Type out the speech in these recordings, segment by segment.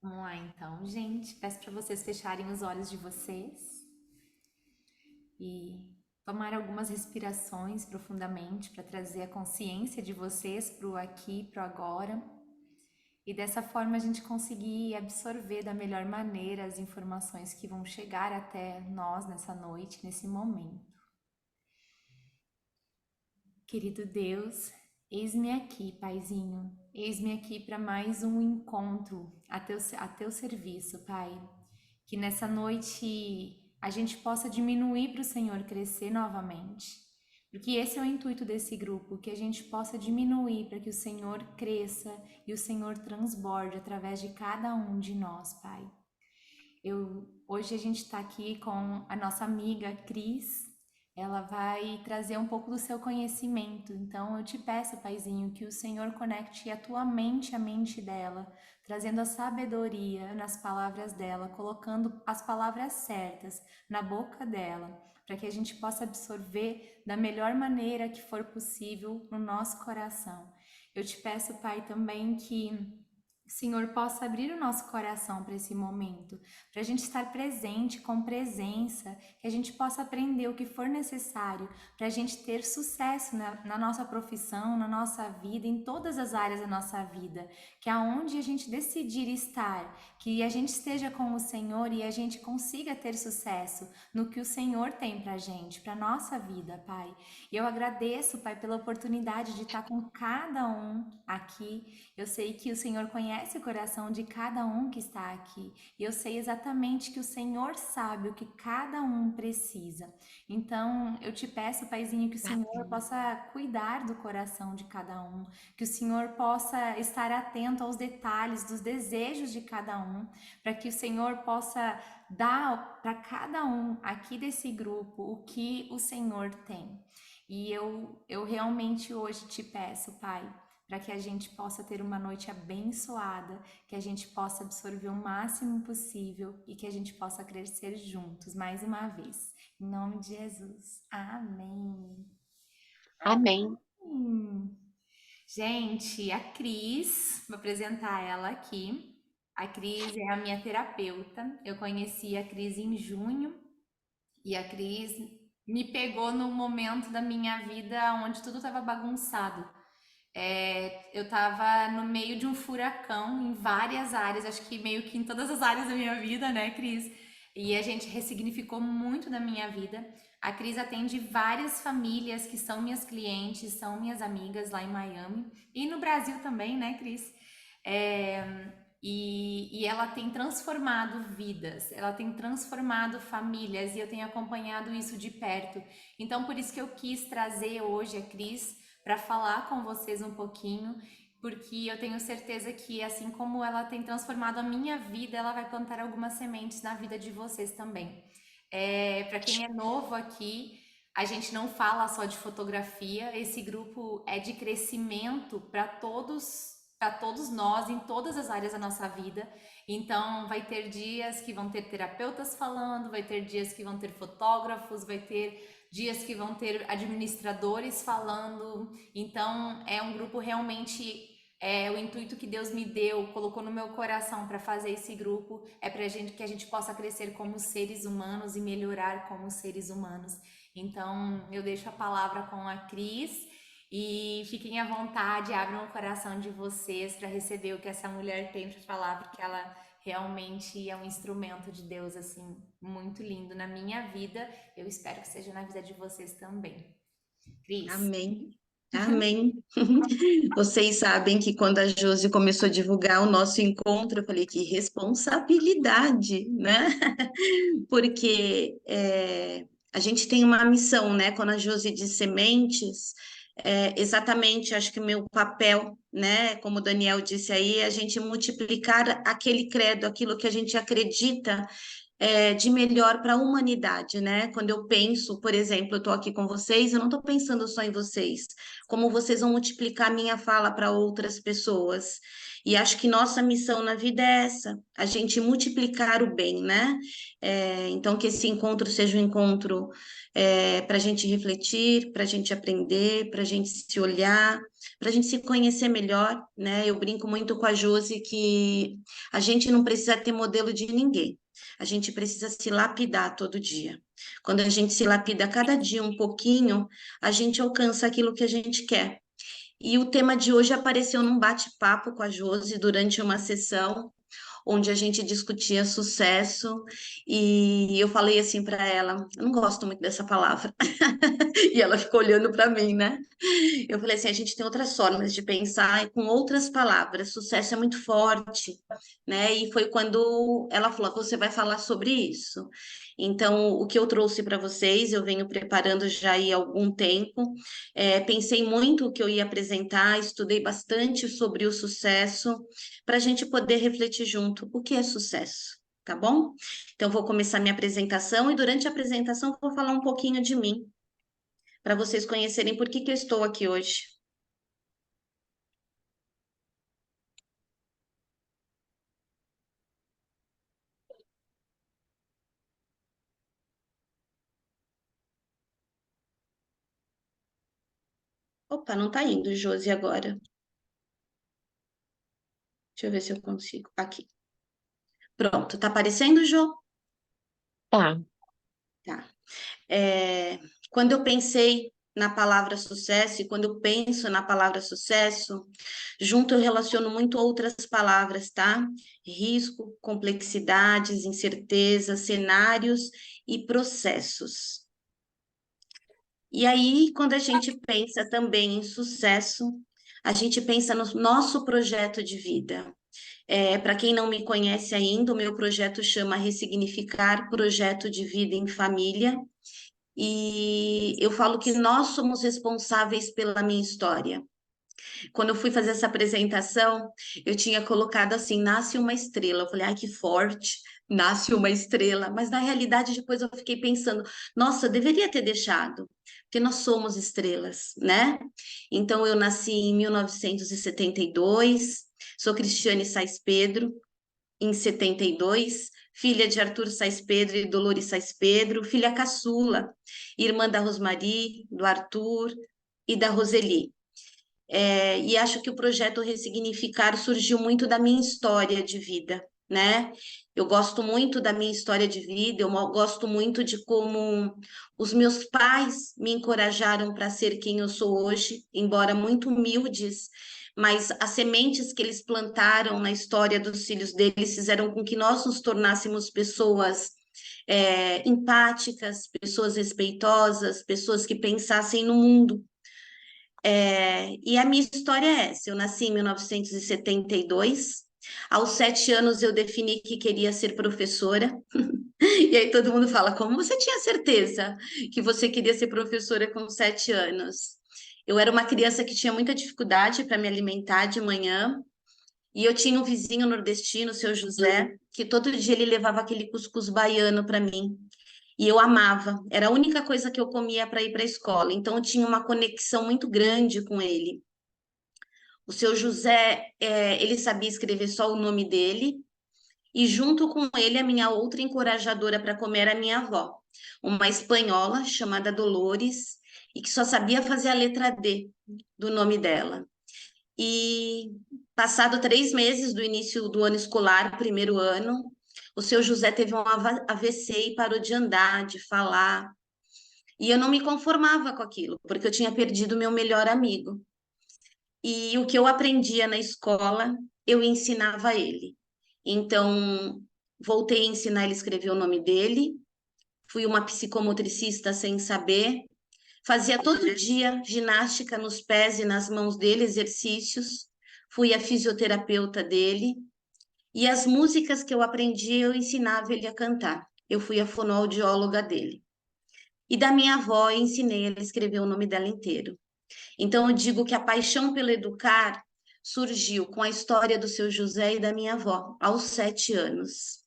Vamos lá então, gente. Peço para vocês fecharem os olhos de vocês e tomar algumas respirações profundamente para trazer a consciência de vocês para o aqui, para o agora. E dessa forma a gente conseguir absorver da melhor maneira as informações que vão chegar até nós nessa noite, nesse momento. Querido Deus, eis-me aqui, Paizinho. Eis-me aqui para mais um encontro a teu serviço, Pai. Que nessa noite a gente possa diminuir para o Senhor crescer novamente. Porque esse é o intuito desse grupo, que a gente possa diminuir para que o Senhor cresça e o Senhor transborde através de cada um de nós, Pai. Hoje a gente está aqui com a nossa amiga Cris. Ela vai trazer um pouco do seu conhecimento. Então eu te peço, Paizinho, que o Senhor conecte a tua mente à mente dela, trazendo a sabedoria nas palavras dela, colocando as palavras certas na boca dela, para que a gente possa absorver da melhor maneira que for possível no nosso coração. Eu te peço, Pai, também que o Senhor possa abrir o nosso coração para esse momento, para a gente estar presente, com presença, que a gente possa aprender o que for necessário para a gente ter sucesso na nossa profissão, na nossa vida, em todas as áreas da nossa vida, que aonde a gente decidir estar, que a gente esteja com o Senhor e a gente consiga ter sucesso no que o Senhor tem para a gente, para a nossa vida, Pai. E eu agradeço, Pai, pela oportunidade de estar com cada um aqui. Eu sei que o Senhor conhece o coração de cada um que está aqui. E eu sei exatamente que o Senhor sabe o que cada um precisa. Então, eu te peço, Paizinho, que o Senhor possa cuidar do coração de cada um, que o Senhor possa estar atento aos detalhes, dos desejos de cada um, para que o Senhor possa dar para cada um aqui desse grupo o que o Senhor tem. E eu realmente hoje te peço, Pai, para que a gente possa ter uma noite abençoada, que a gente possa absorver o máximo possível e que a gente possa crescer juntos mais uma vez. Em nome de Jesus. Amém. Amém. Gente, a Cris, vou apresentar ela aqui. A Cris é a minha terapeuta. Eu conheci a Cris em junho e a Cris me pegou num momento da minha vida onde tudo estava bagunçado. Eu estava no meio de um furacão em várias áreas, acho que meio que em todas as áreas da minha vida, né, Cris? E a gente ressignificou muito da minha vida. A Cris atende várias famílias que são minhas clientes, são minhas amigas lá em Miami e no Brasil também, né, Cris? E ela tem transformado vidas, ela tem transformado famílias e eu tenho acompanhado isso de perto. Então, por isso que eu quis trazer hoje a Cris para falar com vocês um pouquinho, porque eu tenho certeza que, assim como ela tem transformado a minha vida, ela vai plantar algumas sementes na vida de vocês também. Para quem é novo aqui, a gente não fala só de fotografia, esse grupo é de crescimento para todos nós, em todas as áreas da nossa vida. Então, vai ter dias que vão ter terapeutas falando, vai ter dias que vão ter fotógrafos, vai ter dias que vão ter administradores falando. Então, é um grupo realmente. O intuito que Deus me deu, colocou no meu coração para fazer esse grupo, é para gente que a gente possa crescer como seres humanos e melhorar como seres humanos. Então, eu deixo a palavra com a Cris e fiquem à vontade, abram o coração de vocês para receber o que essa mulher tem para falar, porque ela realmente é um instrumento de Deus assim muito lindo na minha vida. Eu espero que seja na vida de vocês também. Cris. Amém. Amém. Vocês sabem que quando a Josi começou a divulgar o nosso encontro, eu falei que responsabilidade, né? Porque a gente tem uma missão, né? Quando a Josi diz sementes, exatamente, acho que o meu papel, né? Como o Daniel disse aí, é a gente multiplicar aquele credo, aquilo que a gente acredita de melhor para a humanidade, né? Quando eu penso, por exemplo, eu estou aqui com vocês, eu não estou pensando só em vocês, como vocês vão multiplicar a minha fala para outras pessoas. E acho que nossa missão na vida é essa, a gente multiplicar o bem, né? Então, que esse encontro seja um encontro para a gente refletir, para a gente aprender, para a gente se olhar, para a gente se conhecer melhor, né? Eu brinco muito com a Josi que a gente não precisa ter modelo de ninguém. A gente precisa se lapidar todo dia. Quando a gente se lapida cada dia um pouquinho, a gente alcança aquilo que a gente quer. E o tema de hoje apareceu num bate-papo com a Josi durante uma sessão onde a gente discutia sucesso e eu falei assim para ela, eu não gosto muito dessa palavra. E ela ficou olhando para mim, né? Eu falei assim, a gente tem outras formas de pensar e com outras palavras. Sucesso é muito forte, né? E foi quando ela falou, você vai falar sobre isso. Então, o que eu trouxe para vocês, eu venho preparando já há algum tempo. Pensei muito o que eu ia apresentar, estudei bastante sobre o sucesso, para a gente poder refletir junto. O que é sucesso? Tá bom? Então, vou começar minha apresentação e durante a apresentação vou falar um pouquinho de mim, para vocês conhecerem por que que eu estou aqui hoje. Opa, não tá indo, Josi, agora. Deixa eu ver se eu consigo. Aqui. Pronto, tá aparecendo, Jô? Tá. Tá. É, quando eu pensei na palavra sucesso e quando eu penso na palavra sucesso, junto eu relaciono muito outras palavras, tá? Risco, complexidades, incertezas, cenários e processos. E aí, quando a gente pensa também em sucesso, a gente pensa no nosso projeto de vida. Para quem não me conhece ainda, o meu projeto chama Ressignificar Projeto de Vida em Família. E eu falo que nós somos responsáveis pela minha história. Quando eu fui fazer essa apresentação, eu tinha colocado assim: nasce uma estrela. Eu falei, ai, que forte, nasce uma estrela. Mas na realidade, depois eu fiquei pensando: nossa, eu deveria ter deixado, porque nós somos estrelas, né? Então, eu nasci em 1972, sou Cristiane Sais Pedro, em 72, filha de Arthur Sais Pedro e Dolores Sais Pedro, filha caçula, irmã da Rosmari, do Arthur e da Roseli. E acho que o projeto Ressignificar surgiu muito da minha história de vida, né? Eu gosto muito da minha história de vida, gosto muito de como os meus pais me encorajaram para ser quem eu sou hoje, embora muito humildes, mas as sementes que eles plantaram na história dos filhos deles fizeram com que nós nos tornássemos pessoas empáticas, pessoas respeitosas, pessoas que pensassem no mundo. E a minha história é essa. Eu nasci em 1972. Aos 7 anos eu defini que queria ser professora. E aí todo mundo fala, como você tinha certeza que você queria ser professora com 7 anos? Eu era uma criança que tinha muita dificuldade para me alimentar de manhã. E eu tinha um vizinho nordestino, o seu José, que todo dia ele levava aquele cuscuz baiano para mim. E eu amava, era a única coisa que eu comia para ir para a escola. Então eu tinha uma conexão muito grande com ele. O seu José, ele sabia escrever só o nome dele, e junto com ele, a minha outra encorajadora para comer era a minha avó, uma espanhola chamada Dolores, e que só sabia fazer a letra D do nome dela. E passado 3 meses do início do ano escolar, primeiro ano, o seu José teve um AVC e parou de andar, de falar. E eu não me conformava com aquilo, porque eu tinha perdido meu melhor amigo. E o que eu aprendia na escola, eu ensinava a ele. Então, voltei a ensinar ele a escrever o nome dele, fui uma psicomotricista sem saber, fazia todo dia ginástica nos pés e nas mãos dele, exercícios, fui a fisioterapeuta dele, e as músicas que eu aprendi, eu ensinava ele a cantar. Eu fui a fonoaudióloga dele. E da minha avó, eu ensinei ele a escrever o nome dela inteiro. Então, eu digo que a paixão pelo educar surgiu com a história do seu José e da minha avó, aos 7 anos.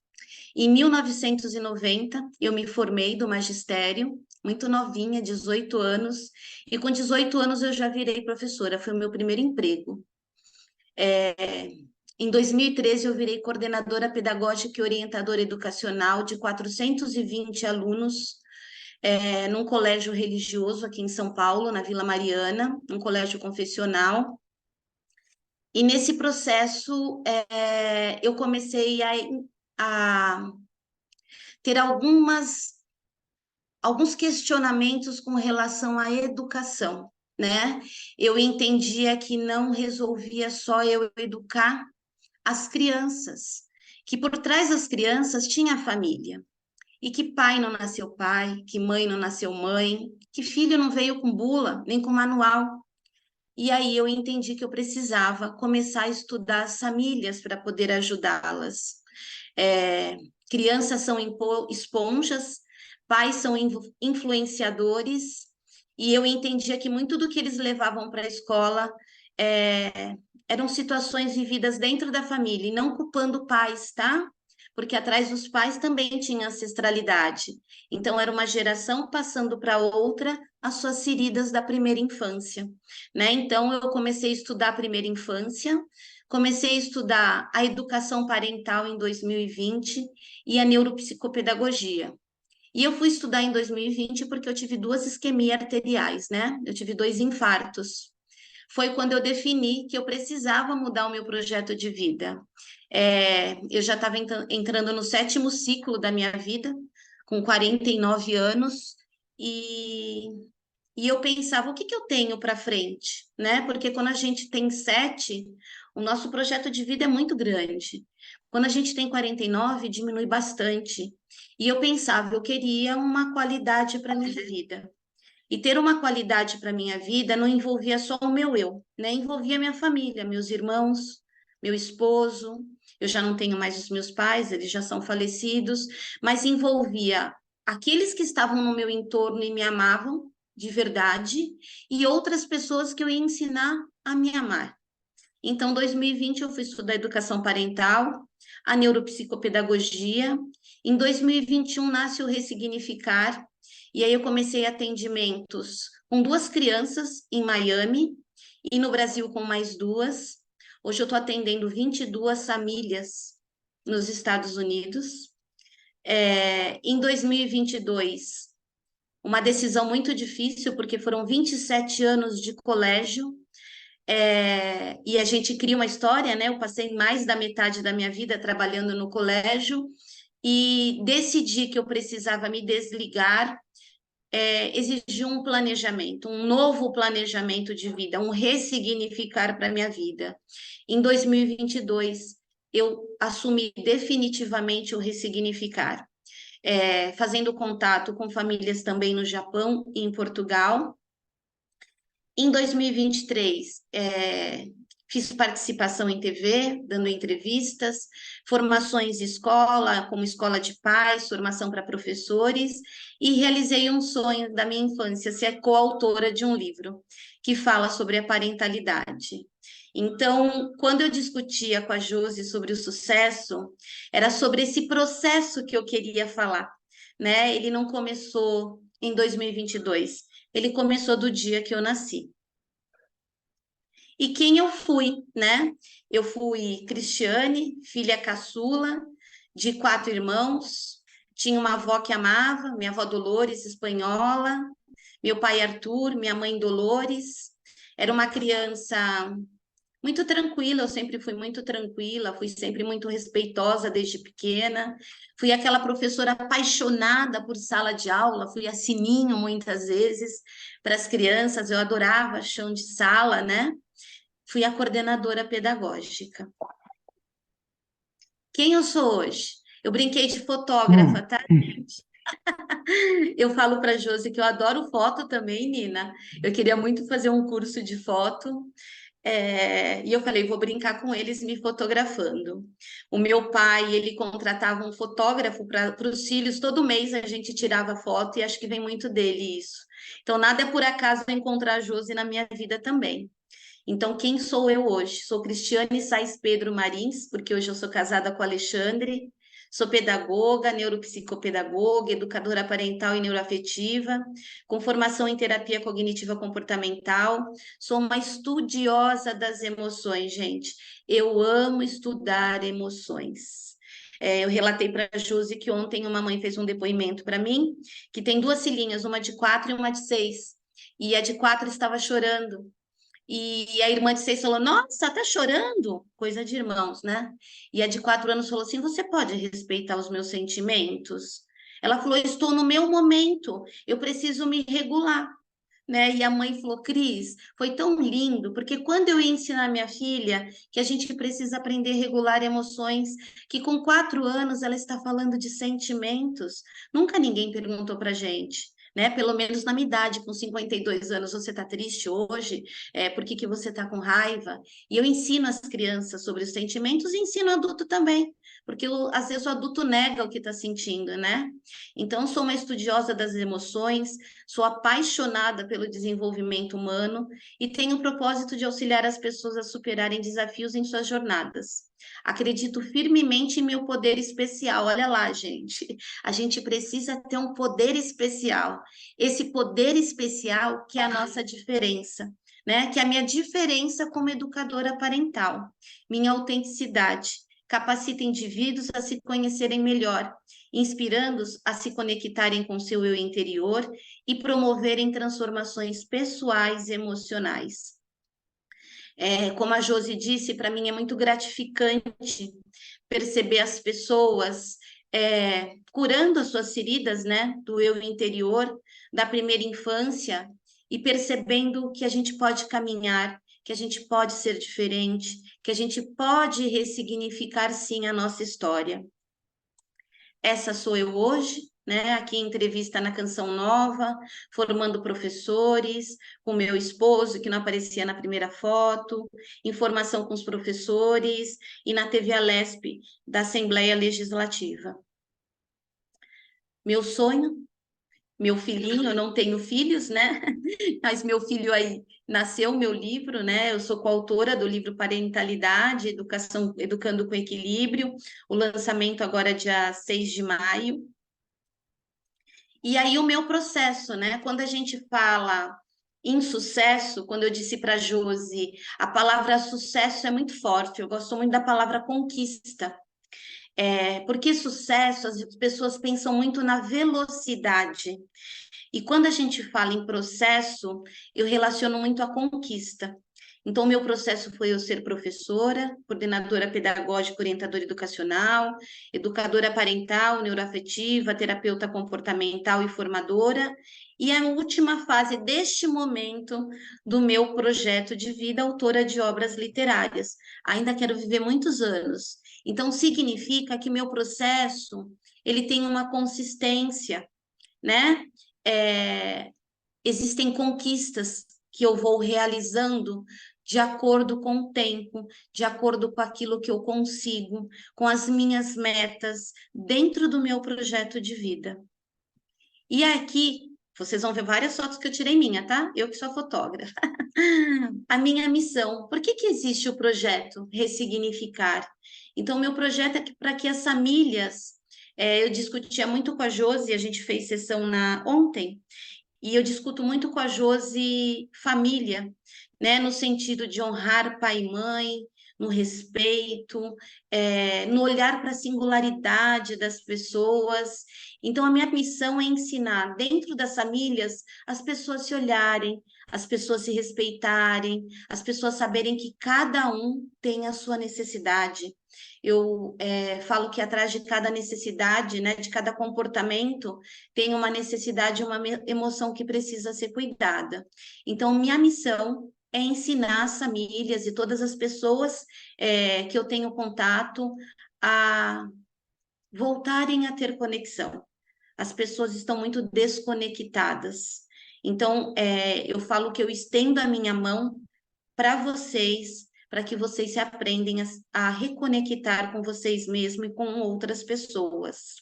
Em 1990, eu me formei do magistério, muito novinha, 18 anos, e com 18 anos eu já virei professora, foi o meu primeiro emprego. Em 2013, eu virei coordenadora pedagógica e orientadora educacional de 420 alunos, num colégio religioso aqui em São Paulo, na Vila Mariana, um colégio confessional. E nesse processo, eu comecei a ter alguns questionamentos com relação à educação, né? Eu entendia que não resolvia só eu educar as crianças, que por trás das crianças tinha a família, e que pai não nasceu pai, que mãe não nasceu mãe, que filho não veio com bula, nem com manual. E aí eu entendi que eu precisava começar a estudar as famílias para poder ajudá-las. É, crianças são esponjas, pais são influenciadores, e eu entendia que muito do que eles levavam para a escola eram situações vividas dentro da família, e não culpando pais, tá? Porque atrás dos pais também tinha ancestralidade. Então, era uma geração passando para outra as suas feridas da primeira infância, né? Então, eu comecei a estudar a primeira infância, comecei a estudar a educação parental em 2020 e a neuropsicopedagogia. E eu fui estudar em 2020 porque eu tive duas isquemias arteriais, né? Eu tive 2 infartos. Foi quando eu defini que eu precisava mudar o meu projeto de vida. Eu já estava entrando no 7º ciclo da minha vida, com 49 anos, e, e eu pensava, o que que eu tenho para frente, né? Porque quando a gente tem 7, o nosso projeto de vida é muito grande. Quando a gente tem 49, diminui bastante. E eu pensava, eu queria uma qualidade para minha vida. E ter uma qualidade para minha vida não envolvia só o meu eu, né? Envolvia minha família, meus irmãos, meu esposo. Eu já não tenho mais os meus pais, eles já são falecidos, mas envolvia aqueles que estavam no meu entorno e me amavam de verdade e outras pessoas que eu ia ensinar a me amar. Então, em 2020 eu fui estudar educação parental, a neuropsicopedagogia. Em 2021 nasce o Ressignificar, e aí eu comecei atendimentos com 2 crianças em Miami e no Brasil com mais 2. Hoje eu estou atendendo 22 famílias nos Estados Unidos. Em 2022, uma decisão muito difícil, porque foram 27 anos de colégio, e a gente cria uma história, né? Eu passei mais da metade da minha vida trabalhando no colégio e decidi que eu precisava me desligar, exigiu um planejamento, um novo planejamento de vida, um ressignificar para a minha vida. Em 2022, eu assumi definitivamente o ressignificar, fazendo contato com famílias também no Japão e em Portugal. Em 2023, fiz participação em TV, dando entrevistas, formações de escola, como escola de pais, formação para professores, e realizei um sonho da minha infância, ser coautora de um livro que fala sobre a parentalidade. Então, quando eu discutia com a Josi sobre o sucesso, era sobre esse processo que eu queria falar, né? Ele não começou em 2022, ele começou do dia que eu nasci. E quem eu fui, né? Eu fui Cristiane, filha caçula, de 4 irmãos. Tinha uma avó que amava, minha avó Dolores, espanhola, meu pai Arthur, minha mãe Dolores. Era uma criança muito tranquila, eu sempre fui muito tranquila, fui sempre muito respeitosa desde pequena. Fui aquela professora apaixonada por sala de aula, fui a sininho muitas vezes para as crianças, eu adorava chão de sala, né? Fui a coordenadora pedagógica. Quem eu sou hoje? Eu brinquei de fotógrafa, tá, gente? Eu falo para a Josi que eu adoro foto também, Nina. Eu queria muito fazer um curso de foto. E eu falei, vou brincar com eles me fotografando. O meu pai, ele contratava um fotógrafo para os filhos, todo mês a gente tirava foto e acho que vem muito dele isso. Então, nada é por acaso encontrar a Josi na minha vida também. Então, quem sou eu hoje? Sou Cristiane Sais Pedro Marins, porque hoje eu sou casada com o Alexandre, Sou pedagoga, neuropsicopedagoga, educadora parental e neuroafetiva, com formação em terapia cognitiva comportamental. Sou uma estudiosa das emoções, gente. Eu amo estudar emoções. Eu relatei para a Josi que ontem uma mãe fez um depoimento para mim, que tem duas filhinhas, uma de 4 e uma de 6. E a de 4 estava chorando. E a irmã de 6 falou: Nossa, tá chorando? Coisa de irmãos, né? E a de 4 anos falou assim: Você pode respeitar os meus sentimentos? Ela falou: Estou no meu momento, eu preciso me regular. Né? E a mãe falou: Cris, foi tão lindo, porque quando eu ia ensinar minha filha que a gente precisa aprender a regular emoções, que com 4 anos ela está falando de sentimentos, nunca ninguém perguntou para gente. Né? Pelo menos na minha idade, com 52 anos, você está triste hoje? Por que que você está com raiva? E eu ensino as crianças sobre os sentimentos e ensino adulto também, porque às vezes o adulto nega o que está sentindo, né? Então, sou uma estudiosa das emoções, sou apaixonada pelo desenvolvimento humano e tenho o propósito de auxiliar as pessoas a superarem desafios em suas jornadas. Acredito firmemente em meu poder especial. Olha lá, gente. A gente precisa ter um poder especial. Esse poder especial que é a nossa diferença, né? Que é a minha diferença como educadora parental, minha autenticidade. Capacita indivíduos a se conhecerem melhor, inspirando-os a se conectarem com seu eu interior e promoverem transformações pessoais e emocionais. Como a Josi disse, para mim é muito gratificante perceber as pessoas curando as suas feridas, né, do eu interior, da primeira infância, e percebendo que a gente pode caminhar, que a gente pode ser diferente, que a gente pode ressignificar, sim, a nossa história. Essa sou eu hoje, né? Aqui em entrevista na Canção Nova, formando professores, com meu esposo, que não aparecia na primeira foto, em formação com os professores e na TV Alesp da Assembleia Legislativa. Meu sonho, meu filhinho, eu não tenho filhos, né? Mas meu filho aí nasceu meu livro, né? Eu sou coautora do livro Parentalidade, Educação, Educando com Equilíbrio, o lançamento agora é dia 6 de maio. E aí o meu processo, né? Quando a gente fala em sucesso, quando eu disse para a Josi, a palavra sucesso é muito forte, eu gosto muito da palavra conquista. Porque sucesso, as pessoas pensam muito na velocidade. E quando a gente fala em processo, eu relaciono muito a conquista. Então, o meu processo foi eu ser professora, coordenadora pedagógica, orientadora educacional, educadora parental, neuroafetiva, terapeuta comportamental e formadora. E a última fase deste momento do meu projeto de vida, autora de obras literárias. Ainda quero viver muitos anos. Então, significa que meu processo, ele tem uma consistência, né? Existem conquistas que eu vou realizando de acordo com o tempo, de acordo com aquilo que eu consigo, com as minhas metas dentro do meu projeto de vida. E aqui, vocês vão ver várias fotos que eu tirei minha, tá? Eu que sou fotógrafa. A minha missão. Por que que existe o projeto Ressignificar? Então, meu projeto é para que as famílias. Eu discutia muito com a Josi, a gente fez sessão ontem, e eu discuto muito com a Josi família, né? No sentido de honrar pai e mãe, no respeito, no olhar para a singularidade das pessoas. Então, a minha missão é ensinar dentro das famílias as pessoas se olharem, as pessoas se respeitarem, as pessoas saberem que cada um tem a sua necessidade. Eu falo que atrás de cada necessidade, né, de cada comportamento, tem uma necessidade, uma emoção que precisa ser cuidada. Então, minha missão é ensinar as famílias e todas as pessoas que eu tenho contato a voltarem a ter conexão. As pessoas estão muito desconectadas. Então, eu falo que eu estendo a minha mão para vocês, para que vocês se aprendem a reconectar com vocês mesmos e com outras pessoas.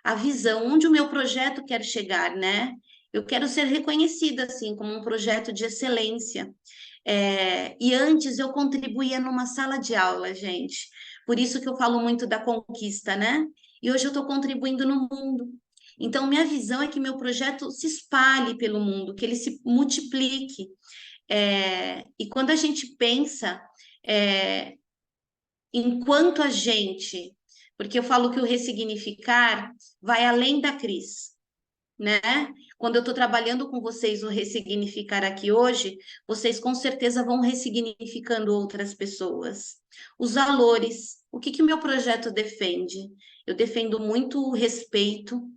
A visão, onde o meu projeto quer chegar, né? Eu quero ser reconhecida, assim, como um projeto de excelência. E antes eu contribuía numa sala de aula, gente. Por isso que eu falo muito da conquista, né? e hoje eu estou contribuindo no mundo. Então, minha visão é que meu projeto se espalhe pelo mundo, que ele se multiplique. E quando a gente pensa, é, enquanto a gente, porque eu falo que o ressignificar vai além da Cris, né? Quando eu estou trabalhando com vocês o ressignificar aqui hoje, vocês com certeza vão ressignificando outras pessoas. Os valores, o que que o meu projeto defende? Eu defendo muito o respeito,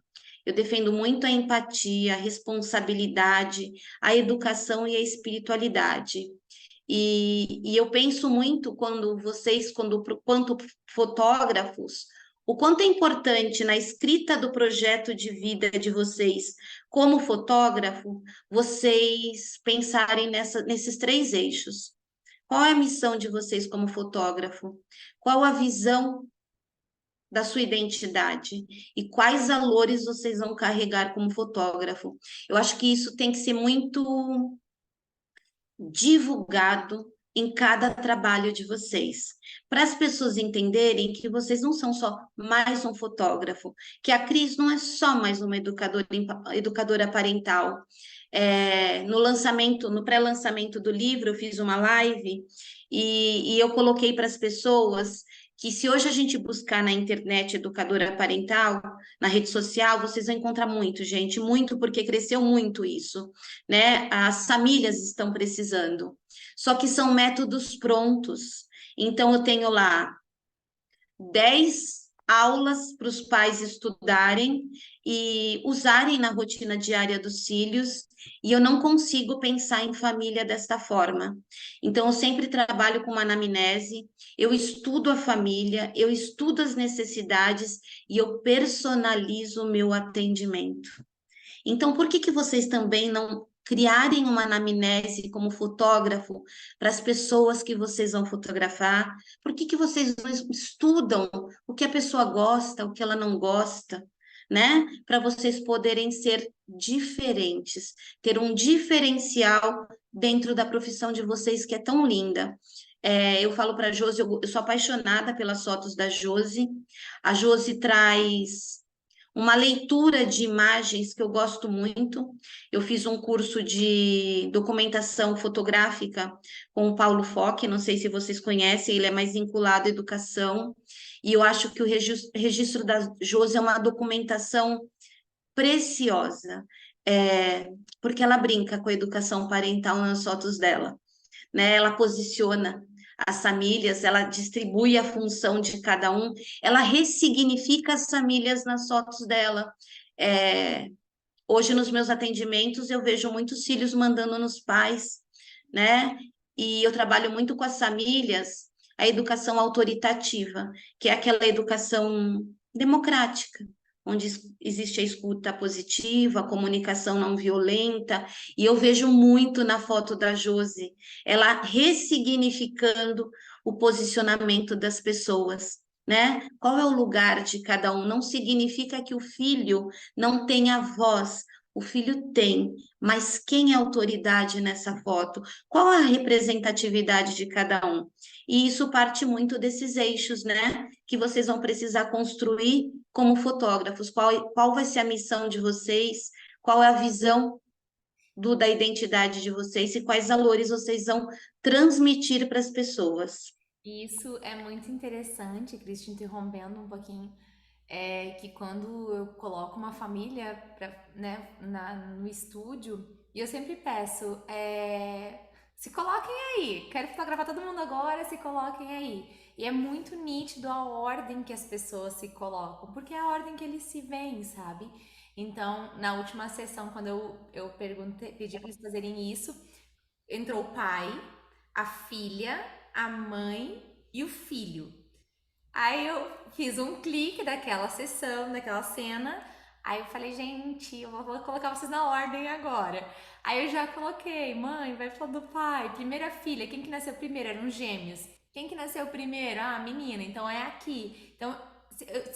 eu defendo muito a empatia, a responsabilidade, a educação e a espiritualidade. E eu penso muito quando vocês, quanto fotógrafos, o quanto é importante na escrita do projeto de vida de vocês, como fotógrafo, vocês pensarem nesses três eixos. Qual é a missão de vocês como fotógrafo? Qual a visão da sua identidade? E quais valores vocês vão carregar como fotógrafo? Eu acho que isso tem que ser muito divulgado em cada trabalho de vocês, para as pessoas entenderem que vocês não são só mais um fotógrafo, que a Cris não é só mais uma educadora parental. No lançamento, no pré-lançamento do livro, eu fiz uma live e eu coloquei para as pessoas que se hoje a gente buscar na internet educadora parental, na rede social, vocês vão encontrar muito, gente, muito, porque cresceu muito isso, né? As famílias estão precisando. Só que são métodos prontos. Então, eu tenho lá 10 aulas para os pais estudarem e usarem na rotina diária dos filhos, e eu não consigo pensar em família desta forma. Então, eu sempre trabalho com uma anamnese, eu estudo a família, eu estudo as necessidades e eu personalizo o meu atendimento. Então, por que que vocês também não criarem uma anamnese como fotógrafo para as pessoas que vocês vão fotografar? Por que que vocês não estudam o que a pessoa gosta, o que ela não gosta, né? Para vocês poderem ser diferentes, ter um diferencial dentro da profissão de vocês que é tão linda. Eu falo para a Josi, eu sou apaixonada pelas fotos da Josi. A Josi traz uma leitura de imagens que eu gosto muito. Eu fiz um curso de documentação fotográfica com o Paulo Foque, não sei se vocês conhecem, ele é mais vinculado à educação, e eu acho que o registro da Josi é uma documentação preciosa, porque ela brinca com a educação parental nas fotos dela, né? Ela posiciona as famílias, ela distribui a função de cada um, ela ressignifica as famílias nas fotos dela. É, Hoje, nos meus atendimentos, eu vejo muitos filhos mandando nos pais, né? E eu trabalho muito com as famílias a educação autoritativa, que é aquela educação democrática, onde existe a escuta positiva, a comunicação não violenta, e eu vejo muito na foto da Josi, ela ressignificando o posicionamento das pessoas, né? Qual é o lugar de cada um? Não significa que o filho não tenha voz, o filho tem, mas quem é a autoridade nessa foto? Qual a representatividade de cada um? E isso parte muito desses eixos, né? Que vocês vão precisar construir como fotógrafos. Qual vai ser a missão de vocês? Qual é a visão da identidade de vocês e quais valores vocês vão transmitir para as pessoas? Isso é muito interessante, Cris, te interrompendo um pouquinho, que quando eu coloco uma família né, no estúdio, e eu sempre peço, se coloquem aí, quero fotografar todo mundo agora, se coloquem aí. E é muito nítido a ordem que as pessoas se colocam, porque é a ordem que eles se veem, sabe? Então, na última sessão, quando eu pedi para eles fazerem isso, entrou o pai, a filha, a mãe e o filho. Aí eu fiz um clique daquela sessão, daquela cena. Aí eu falei, gente, eu vou colocar vocês na ordem agora. Aí eu já coloquei, mãe, vai falar do pai. Primeira filha, quem que nasceu primeiro? Eram gêmeos. Quem que nasceu primeiro? Ah, menina, então é aqui. Então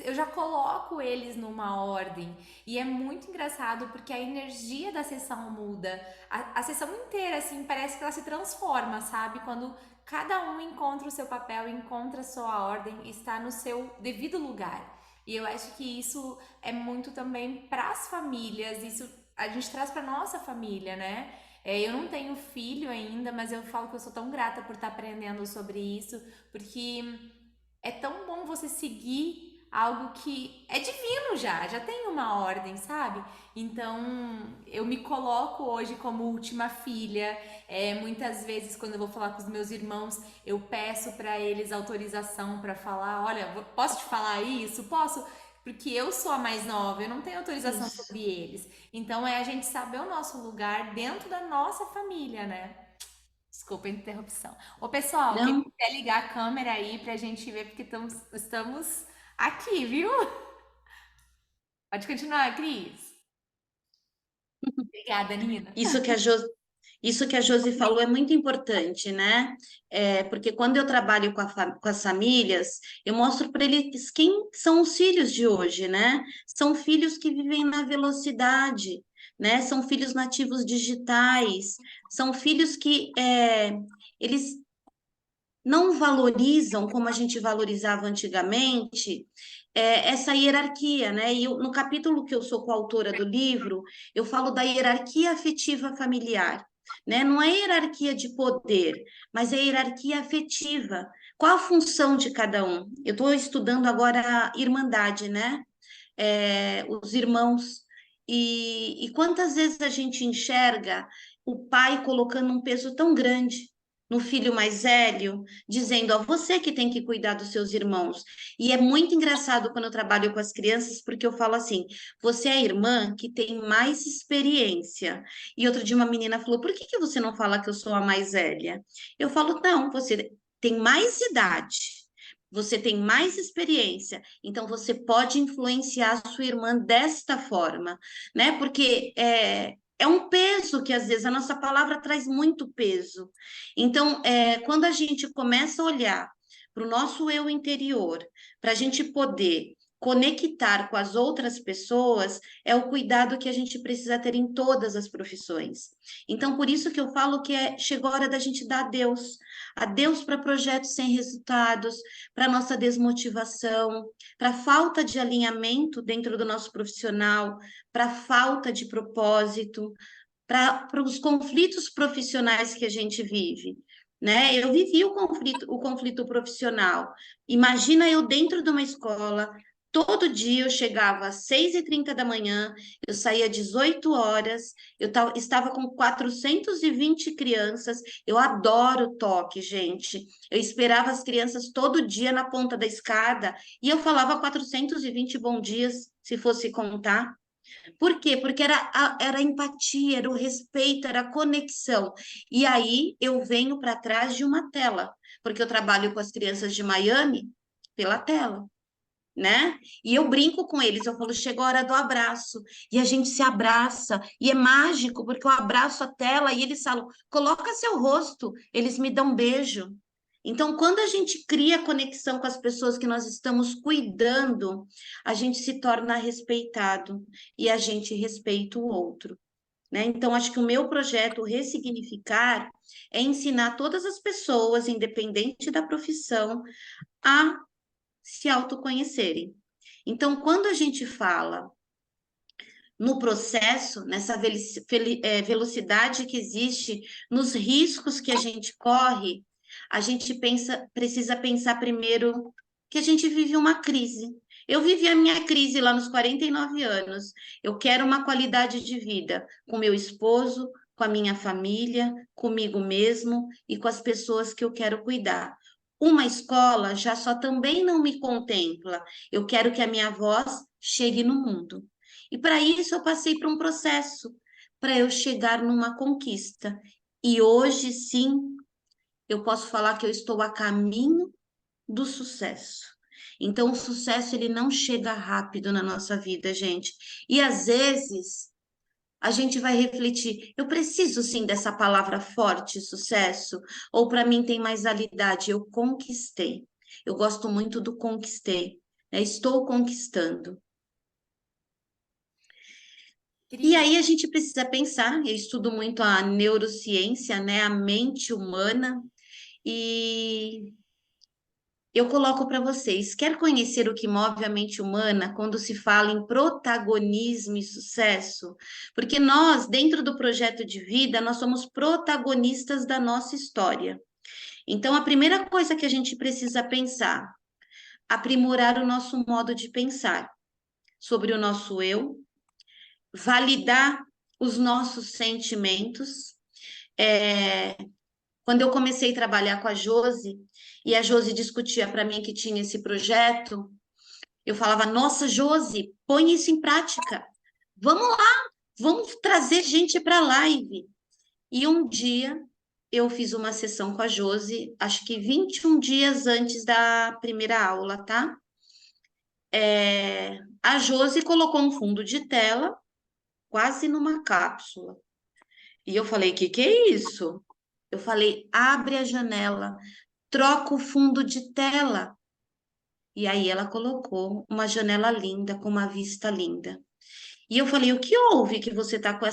eu já coloco eles numa ordem. E é muito engraçado porque a energia da sessão muda. A sessão inteira, assim, parece que ela se transforma, sabe? Quando cada um encontra o seu papel, encontra a sua ordem, está no seu devido lugar. E eu acho que isso é muito também para as famílias, isso a gente traz para nossa família, né? Eu não tenho filho ainda, mas eu falo que eu sou tão grata por estar aprendendo sobre isso, porque é tão bom você seguir algo que é divino já tem uma ordem, sabe? Então, eu me coloco hoje como última filha. Muitas vezes, quando eu vou falar com os meus irmãos, eu peço para eles autorização para falar: olha, posso te falar isso? Posso? Porque eu sou a mais nova, eu não tenho autorização Isso. sobre eles. Então, é a gente saber o nosso lugar dentro da nossa família, né? Desculpa a interrupção. Ô, pessoal, quem Não, quiser ligar a câmera aí pra gente ver, porque estamos aqui, viu? Pode continuar, Cris. Obrigada, Nina. isso que a Jo, isso que a Josi falou é muito importante, né? Porque quando eu trabalho com as famílias, eu mostro para eles quem são os filhos de hoje, né? São filhos que vivem na velocidade, né? São filhos nativos digitais, são filhos que eles não valorizam como a gente valorizava antigamente, essa hierarquia, né? E no capítulo que eu sou coautora do livro, eu falo da hierarquia afetiva familiar, né? Não é hierarquia de poder, mas é hierarquia afetiva. Qual a função de cada um? Eu estou estudando agora a irmandade, né? Os irmãos. E quantas vezes a gente enxerga o pai colocando um peso tão grande no filho mais velho, dizendo, ó, você que tem que cuidar dos seus irmãos. E é muito engraçado quando eu trabalho com as crianças, porque eu falo assim, você é a irmã que tem mais experiência. E outro dia uma menina falou, por que que você não fala que eu sou a mais velha? Eu falo, não, você tem mais idade. Você tem mais experiência, então você pode influenciar a sua irmã desta forma, né? Porque é um peso que às vezes a nossa palavra traz muito peso. Então, quando a gente começa a olhar para o nosso eu interior, para a gente poder conectar com as outras pessoas, é o cuidado que a gente precisa ter em todas as profissões. Então, por isso que eu falo que chegou a hora da gente dar a Deus para projetos sem resultados, para nossa desmotivação, para falta de alinhamento dentro do nosso profissional, para falta de propósito, para os conflitos profissionais que a gente vive. Né? Eu vivi o conflito profissional. Imagina eu dentro de uma escola, todo dia eu chegava às 6h30 da manhã, eu saía às 18 horas, estava com 420 crianças. Eu adoro toque, gente. Eu esperava as crianças todo dia na ponta da escada e eu falava 420 bom dias, se fosse contar. Por quê? Porque era a empatia, era o respeito, era a conexão. E aí eu venho para trás de uma tela, porque eu trabalho com as crianças de Miami pela tela, né? E eu brinco com eles, eu falo, chegou a hora do abraço. E a gente se abraça, e é mágico, porque eu abraço a tela e eles falam, coloca seu rosto, eles me dão um beijo. Então, quando a gente cria conexão com as pessoas que nós estamos cuidando, a gente se torna respeitado e a gente respeita o outro, né? Então, acho que o meu projeto Ressignificar é ensinar todas as pessoas, independente da profissão, a se autoconhecerem. Então, quando a gente fala no processo, nessa velocidade que existe, nos riscos que a gente corre, a gente precisa pensar primeiro que a gente vive uma crise. Eu vivi a minha crise lá nos 49 anos. Eu quero uma qualidade de vida com meu esposo, com a minha família, comigo mesmo e com as pessoas que eu quero cuidar. Uma escola já só também não me contempla. Eu quero que a minha voz chegue no mundo. E para isso eu passei por um processo, para eu chegar numa conquista. E hoje sim, eu posso falar que eu estou a caminho do sucesso. Então, o sucesso ele não chega rápido na nossa vida, gente. E às vezes a gente vai refletir, eu preciso sim dessa palavra forte, sucesso, ou para mim tem mais validade, eu conquistei. Eu gosto muito do conquistei, né? Estou conquistando. E Cris, aí a gente precisa pensar, eu estudo muito a neurociência, né, a mente humana, e eu coloco para vocês: quer conhecer o que move a mente humana quando se fala em protagonismo e sucesso? Porque nós, dentro do projeto de vida, nós somos protagonistas da nossa história. Então, a primeira coisa que a gente precisa pensar, aprimorar o nosso modo de pensar sobre o nosso eu, validar os nossos sentimentos. Quando eu comecei a trabalhar com a Josi, e a Josi discutia para mim que tinha esse projeto, eu falava: Nossa, Josi, põe isso em prática. Vamos lá, vamos trazer gente para a live. E um dia eu fiz uma sessão com a Josi, acho que 21 dias antes da primeira aula, tá? A Josi colocou um fundo de tela, quase numa cápsula. E eu falei: que é isso? Eu falei: abre a janela, troca o fundo de tela. E aí ela colocou uma janela linda, com uma vista linda. E eu falei: o que houve que você tá com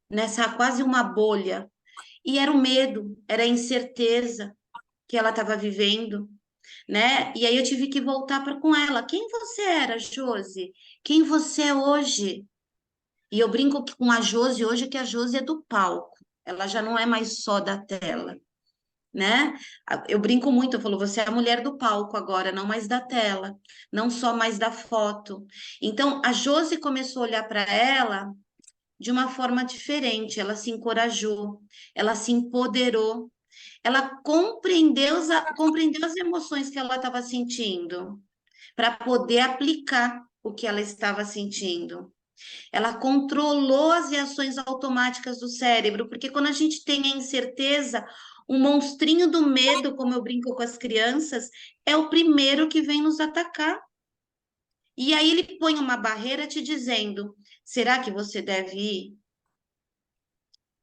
nessa quase uma bolha? E era o medo, era a incerteza que ela estava vivendo, né? E aí eu tive que voltar para com ela. Quem você era, Josi? Quem você é hoje? E eu brinco com a Josi hoje, que a Josi é do palco. Ela já não é mais só da tela, né? Eu brinco muito, eu falo: você é a mulher do palco agora, não mais da tela, não só mais da foto. Então, a Josi começou a olhar para ela de uma forma diferente, ela se encorajou, ela se empoderou, ela compreendeu as emoções que ela estava sentindo, para poder aplicar o que ela estava sentindo. Ela controlou as reações automáticas do cérebro, porque quando a gente tem a incerteza, o monstrinho do medo, como eu brinco com as crianças, é o primeiro que vem nos atacar. E aí ele põe uma barreira te dizendo: será que você deve ir?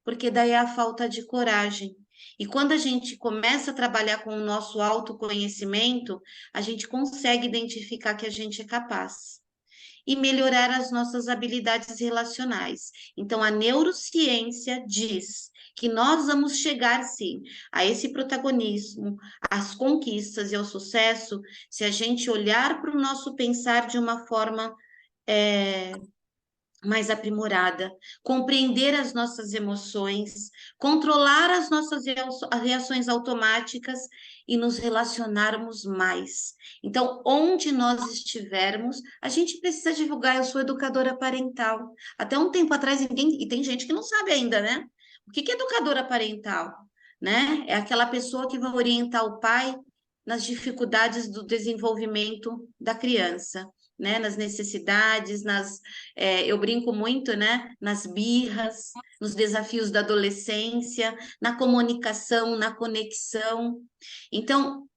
Porque daí é a falta de coragem. E quando a gente começa a trabalhar com o nosso autoconhecimento, a gente consegue identificar que a gente é capaz e melhorar as nossas habilidades relacionais. Então, a neurociência diz que nós vamos chegar, sim, a esse protagonismo, às conquistas e ao sucesso, se a gente olhar para o nosso pensar de uma forma mais aprimorada, compreender as nossas emoções, controlar as nossas reações automáticas e nos relacionarmos mais. Então, onde nós estivermos, a gente precisa divulgar. Eu sou educadora parental. Até um tempo atrás, ninguém, e tem gente que não sabe ainda, né? O que é educadora parental? Né? É aquela pessoa que vai orientar o pai nas dificuldades do desenvolvimento da criança, né? Nas necessidades, eu brinco muito, né? Nas birras, nos desafios da adolescência, na comunicação, na conexão. Então,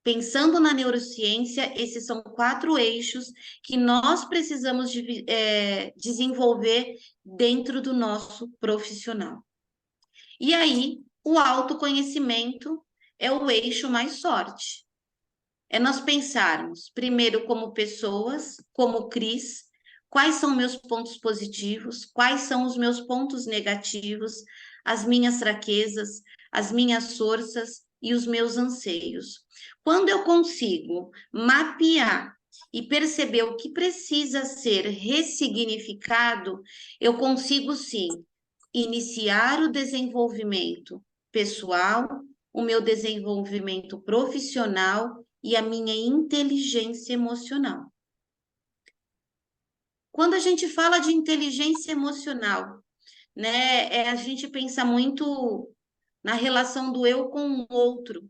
pensando na neurociência, esses são 4 eixos que nós precisamos desenvolver dentro do nosso profissional. E aí, o autoconhecimento é o eixo mais forte. É nós pensarmos, primeiro, como pessoas, como Cris, quais são meus pontos positivos, quais são os meus pontos negativos, as minhas fraquezas, as minhas forças e os meus anseios. Quando eu consigo mapear e perceber o que precisa ser ressignificado, eu consigo sim iniciar o desenvolvimento pessoal, o meu desenvolvimento profissional e a minha inteligência emocional. Quando a gente fala de inteligência emocional, né, a gente pensa muito na relação do eu com o outro.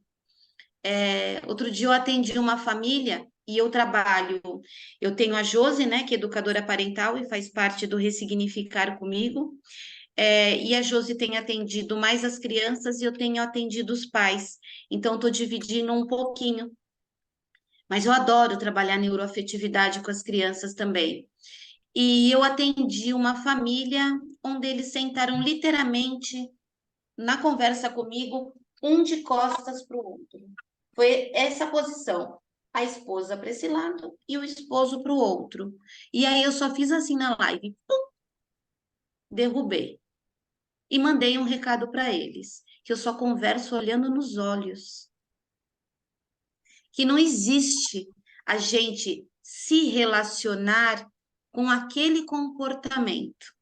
Outro dia eu atendi uma família e eu tenho a Josi, né, que é educadora parental e faz parte do Ressignificar comigo, e a Josi tem atendido mais as crianças e eu tenho atendido os pais. Então, estou dividindo um pouquinho. Mas eu adoro trabalhar neuroafetividade com as crianças também. E eu atendi uma família onde eles sentaram literalmente na conversa comigo, um de costas para o outro. Foi essa posição. A esposa para esse lado e o esposo para o outro. E aí eu só fiz assim na live, pum, derrubei. E mandei um recado para eles, que eu só converso olhando nos olhos. que não existe a gente se relacionar com aquele comportamento.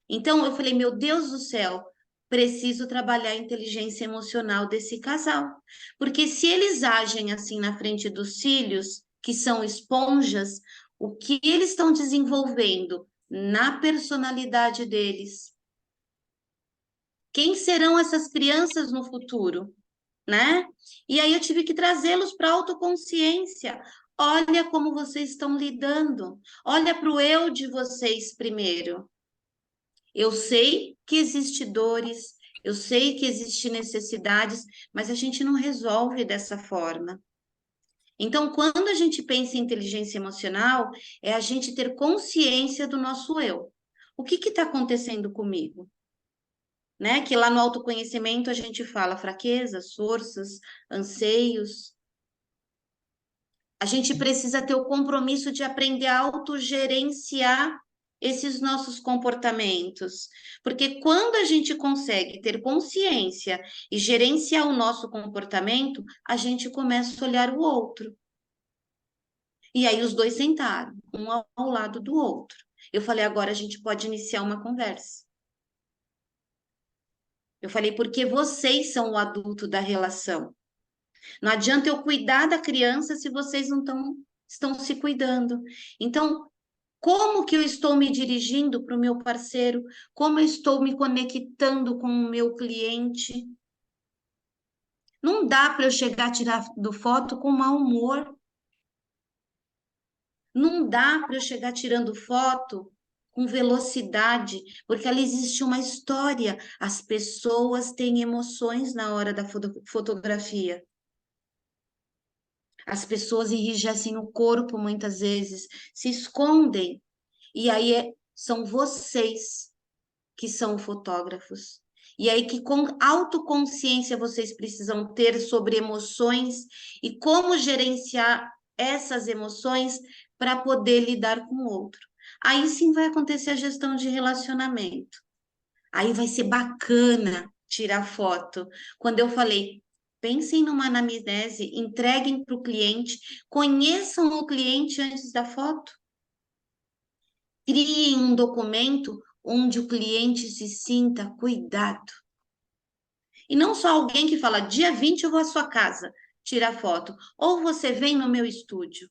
Então, eu falei, meu Deus do céu, preciso trabalhar a inteligência emocional desse casal. Porque se eles agem assim na frente dos filhos, que são esponjas, o que eles estão desenvolvendo na personalidade deles? Quem serão essas crianças no futuro, né? E aí eu tive que trazê-los para a autoconsciência. Olha como vocês estão lidando. Olha para o eu de vocês primeiro. Eu sei que existem dores, eu sei que existem necessidades, mas a gente não resolve dessa forma. Então, quando a gente pensa em inteligência emocional, é a gente ter consciência do nosso eu. O que está acontecendo comigo? Né? Que lá no autoconhecimento a gente fala fraquezas, forças, anseios. A gente precisa ter o compromisso de aprender a autogerenciar esses nossos comportamentos. Porque quando a gente consegue ter consciência e gerenciar o nosso comportamento, a gente começa a olhar o outro. E aí os dois sentaram, um ao lado do outro. Eu falei, agora a gente pode iniciar uma conversa. Eu falei, porque vocês são o adulto da relação. Não adianta eu cuidar da criança se vocês não estão se cuidando. Então, como que eu estou me dirigindo para o meu parceiro? Como eu estou me conectando com o meu cliente? Não dá para eu chegar a tirar do foto com mau humor. Não dá para eu chegar tirando foto com velocidade, porque ali existe uma história. As pessoas têm emoções na hora da fotografia. As pessoas enrijecem o corpo muitas vezes, se escondem. E aí são vocês que são fotógrafos. E aí que com autoconsciência vocês precisam ter sobre emoções e como gerenciar essas emoções para poder lidar com o outro. Aí sim vai acontecer a gestão de relacionamento. Aí vai ser bacana tirar foto. Quando eu falei, pensem numa anamnese, entreguem para o cliente, conheçam o cliente antes da foto. Criem um documento onde o cliente se sinta cuidado. E não só alguém que fala, dia 20 eu vou à sua casa tirar foto, ou você vem no meu estúdio.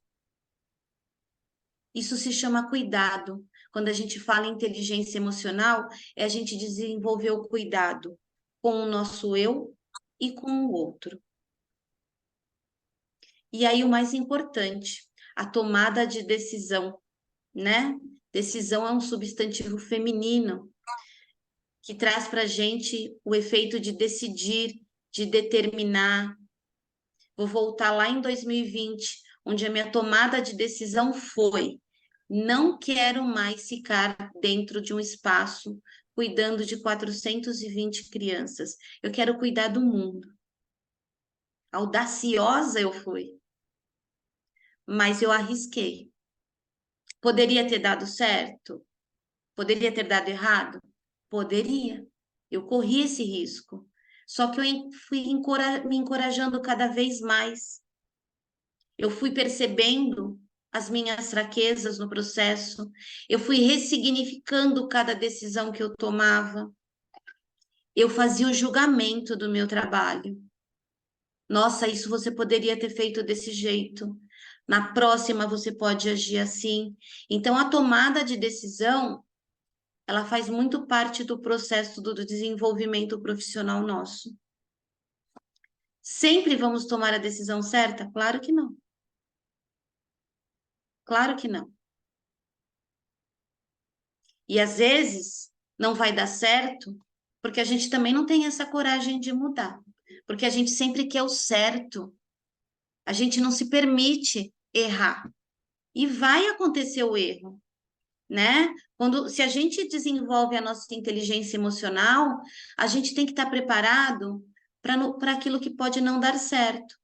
Isso se chama cuidado. Quando a gente fala em inteligência emocional, é a gente desenvolver o cuidado com o nosso eu e com o outro. E aí o mais importante, a tomada de decisão, né? Decisão é um substantivo feminino que traz para a gente o efeito de decidir, de determinar. Vou voltar lá em 2020, onde a minha tomada de decisão foi: não quero mais ficar dentro de um espaço cuidando de 420 crianças. Eu quero cuidar do mundo. Audaciosa eu fui, mas eu arrisquei. Poderia ter dado certo? Poderia ter dado errado? Poderia. Eu corri esse risco. Só que eu fui me encorajando cada vez mais. Eu fui percebendo as minhas fraquezas no processo. Eu fui ressignificando cada decisão que eu tomava. Eu fazia o julgamento do meu trabalho. Nossa, isso você poderia ter feito desse jeito. Na próxima você pode agir assim. Então, a tomada de decisão, ela faz muito parte do processo do desenvolvimento profissional nosso. Sempre vamos tomar a decisão certa? Claro que não. Claro que não. E às vezes não vai dar certo, porque a gente também não tem essa coragem de mudar. Porque a gente sempre quer o certo. A gente não se permite errar. E vai acontecer o erro, né? Se a gente desenvolve a nossa inteligência emocional, a gente tem que estar preparado para aquilo que pode não dar certo.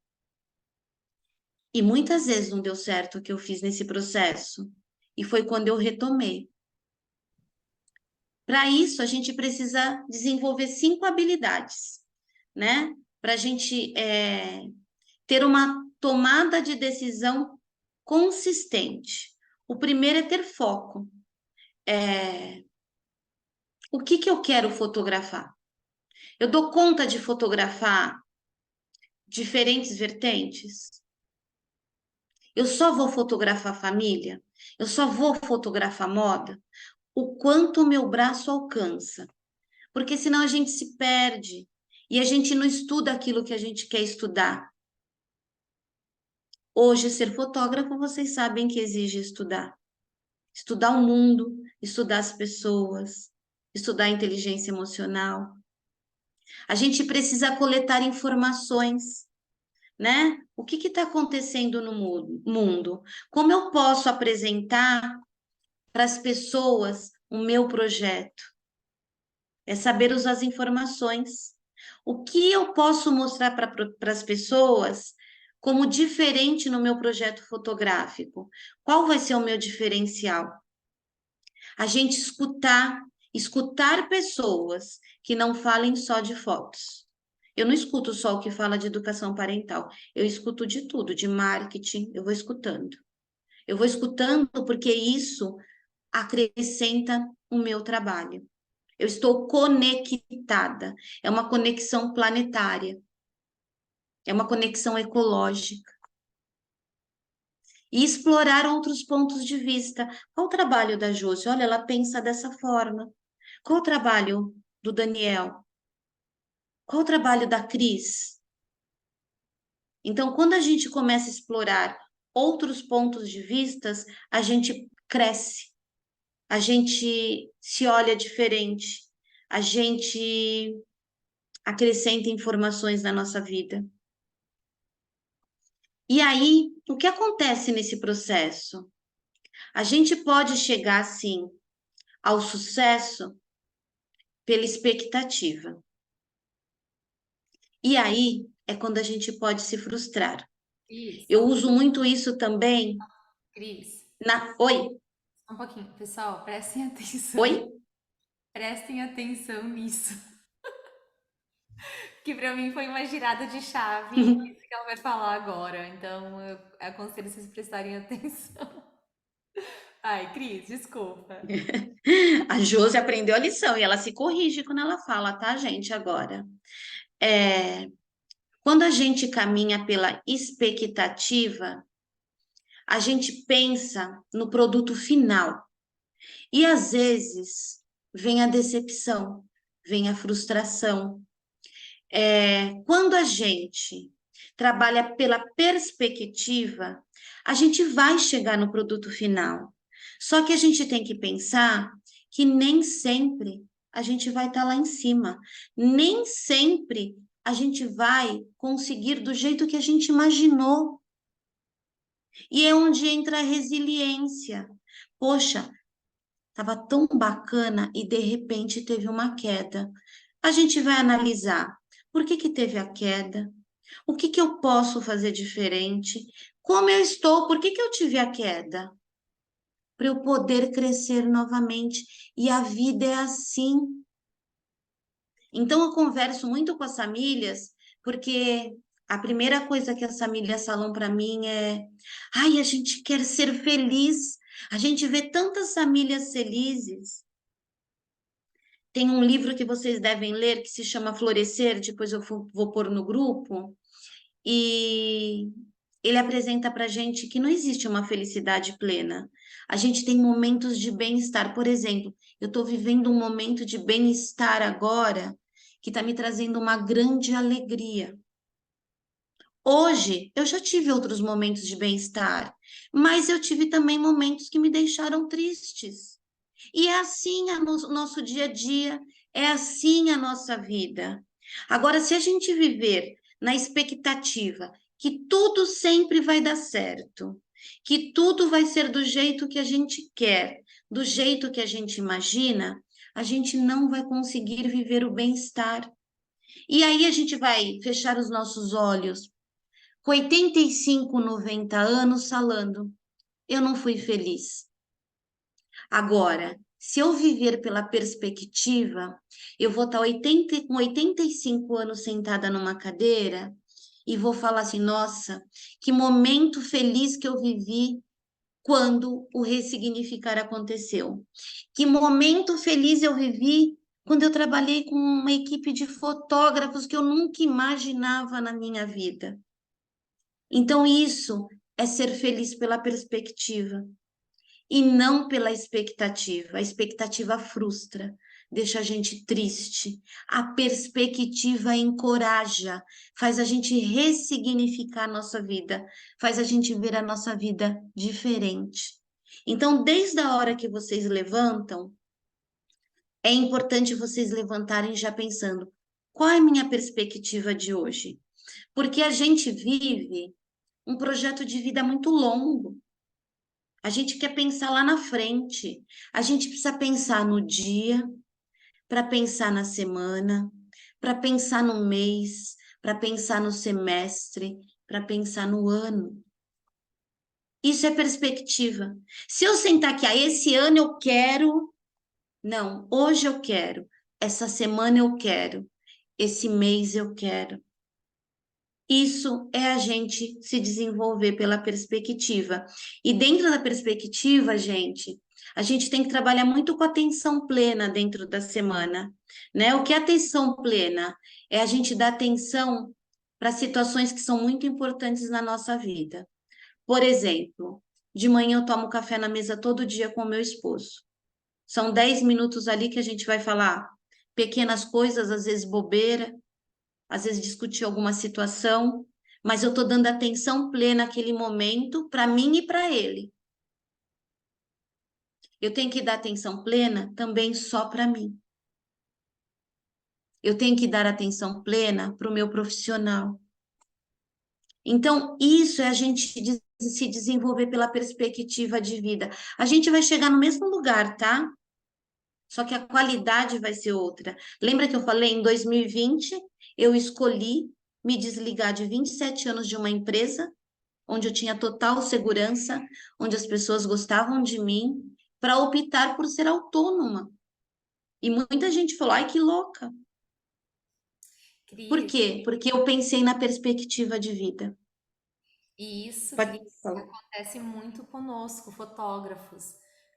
E muitas vezes não deu certo o que eu fiz nesse processo. E foi quando eu retomei. Para isso, a gente precisa desenvolver 5 habilidades, né? Para a gente ter uma tomada de decisão consistente. O primeiro é ter foco. O que eu quero fotografar? Eu dou conta de fotografar diferentes vertentes? Eu só vou fotografar família? Eu só vou fotografar moda? O quanto o meu braço alcança? Porque senão a gente se perde e a gente não estuda aquilo que a gente quer estudar. Hoje, ser fotógrafo, vocês sabem que exige estudar. Estudar o mundo, estudar as pessoas, estudar a inteligência emocional. A gente precisa coletar informações, né? O que está acontecendo no mundo? Como eu posso apresentar para as pessoas o meu projeto? É saber usar as informações. O que eu posso mostrar para as pessoas como diferente no meu projeto fotográfico? Qual vai ser o meu diferencial? A gente escutar pessoas que não falem só de fotos. Eu não escuto só o que fala de educação parental, eu escuto de tudo, de marketing, eu vou escutando. Eu vou escutando porque isso acrescenta o meu trabalho. Eu estou conectada, é uma conexão planetária, é uma conexão ecológica. E explorar outros pontos de vista. Qual o trabalho da Josi? Olha, ela pensa dessa forma. Qual o trabalho do Daniel? Qual o trabalho da Cris? Então, quando a gente começa a explorar outros pontos de vistas, a gente cresce, a gente se olha diferente, a gente acrescenta informações na nossa vida. E aí, o que acontece nesse processo? A gente pode chegar, sim, ao sucesso pela expectativa. E aí é quando a gente pode se frustrar. Cris, Eu uso muito isso também Cris, na. Oi, só um pouquinho. Pessoal, prestem atenção. oi. Prestem atenção nisso. Que pra mim foi uma girada de chave isso que ela vai falar agora. Então, eu aconselho vocês prestarem atenção. Ai, Cris, desculpa. A Josi aprendeu a lição e ela se corrige quando ela fala, tá, gente? Agora, quando a gente caminha pela expectativa, a gente pensa no produto final e às vezes vem a decepção, vem a frustração. Quando a gente trabalha pela perspectiva, a gente vai chegar no produto final. Só que a gente tem que pensar que nem sempre a gente vai estar lá em cima, nem sempre a gente vai conseguir do jeito que a gente imaginou. E é onde entra a resiliência. Poxa, estava tão bacana e de repente teve uma queda. A gente vai analisar por que teve a queda, o que eu posso fazer diferente, como eu estou, por que eu tive a queda, para eu poder crescer novamente. E a vida é assim. Então, eu converso muito com as famílias, porque a primeira coisa que as famílias falam para mim é: ai, a gente quer ser feliz. A gente vê tantas famílias felizes. Tem um livro que vocês devem ler que se chama Florescer, depois eu vou pôr no grupo, e ele apresenta para gente que não existe uma felicidade plena. A gente tem momentos de bem-estar. Por exemplo, eu estou vivendo um momento de bem-estar agora que está me trazendo uma grande alegria. Hoje, eu já tive outros momentos de bem-estar, mas eu tive também momentos que me deixaram tristes. E é assim o nosso dia a dia, é assim a nossa vida. Agora, se a gente viver na expectativa que tudo sempre vai dar certo, que tudo vai ser do jeito que a gente quer, do jeito que a gente imagina, a gente não vai conseguir viver o bem-estar. E aí a gente vai fechar os nossos olhos com 85, 90 anos falando, eu não fui feliz. Agora, se eu viver pela perspectiva, eu vou estar com 85 anos sentada numa cadeira e vou falar assim: nossa, que momento feliz que eu vivi quando o ressignificar aconteceu. Que momento feliz eu vivi quando eu trabalhei com uma equipe de fotógrafos que eu nunca imaginava na minha vida. Então, isso é ser feliz pela perspectiva e não pela expectativa. A expectativa frustra, deixa a gente triste. A perspectiva encoraja, faz a gente ressignificar a nossa vida, faz a gente ver a nossa vida diferente. Então, desde a hora que vocês levantam, é importante vocês levantarem já pensando: qual é a minha perspectiva de hoje? Porque a gente vive um projeto de vida muito longo. A gente quer pensar lá na frente. A gente precisa pensar no dia, para pensar na semana, para pensar no mês, para pensar no semestre, para pensar no ano. Isso é perspectiva. Se eu sentar aqui, esse ano eu quero. Não, hoje eu quero. Essa semana eu quero. Esse mês eu quero. Isso é a gente se desenvolver pela perspectiva. E dentro da perspectiva, gente, a gente tem que trabalhar muito com atenção plena dentro da semana, né? O que é atenção plena? É a gente dar atenção para situações que são muito importantes na nossa vida. Por exemplo, de manhã eu tomo café na mesa todo dia com o meu esposo. São 10 minutos ali que a gente vai falar pequenas coisas, às vezes bobeira, às vezes discutir alguma situação, mas eu estou dando atenção plena naquele momento para mim e para ele. Eu tenho que dar atenção plena também só para mim. Eu tenho que dar atenção plena para o meu profissional. Então, isso é a gente se desenvolver pela perspectiva de vida. A gente vai chegar no mesmo lugar, tá? Só que a qualidade vai ser outra. Lembra que eu falei, em 2020, eu escolhi me desligar de 27 anos de uma empresa onde eu tinha total segurança, onde as pessoas gostavam de mim, para optar por ser autônoma. E muita gente falou: ai, que louca. Por Cris, quê? Porque eu pensei na perspectiva de vida. e isso, Pode Cris, falar. acontece muito conosco, fotógrafos,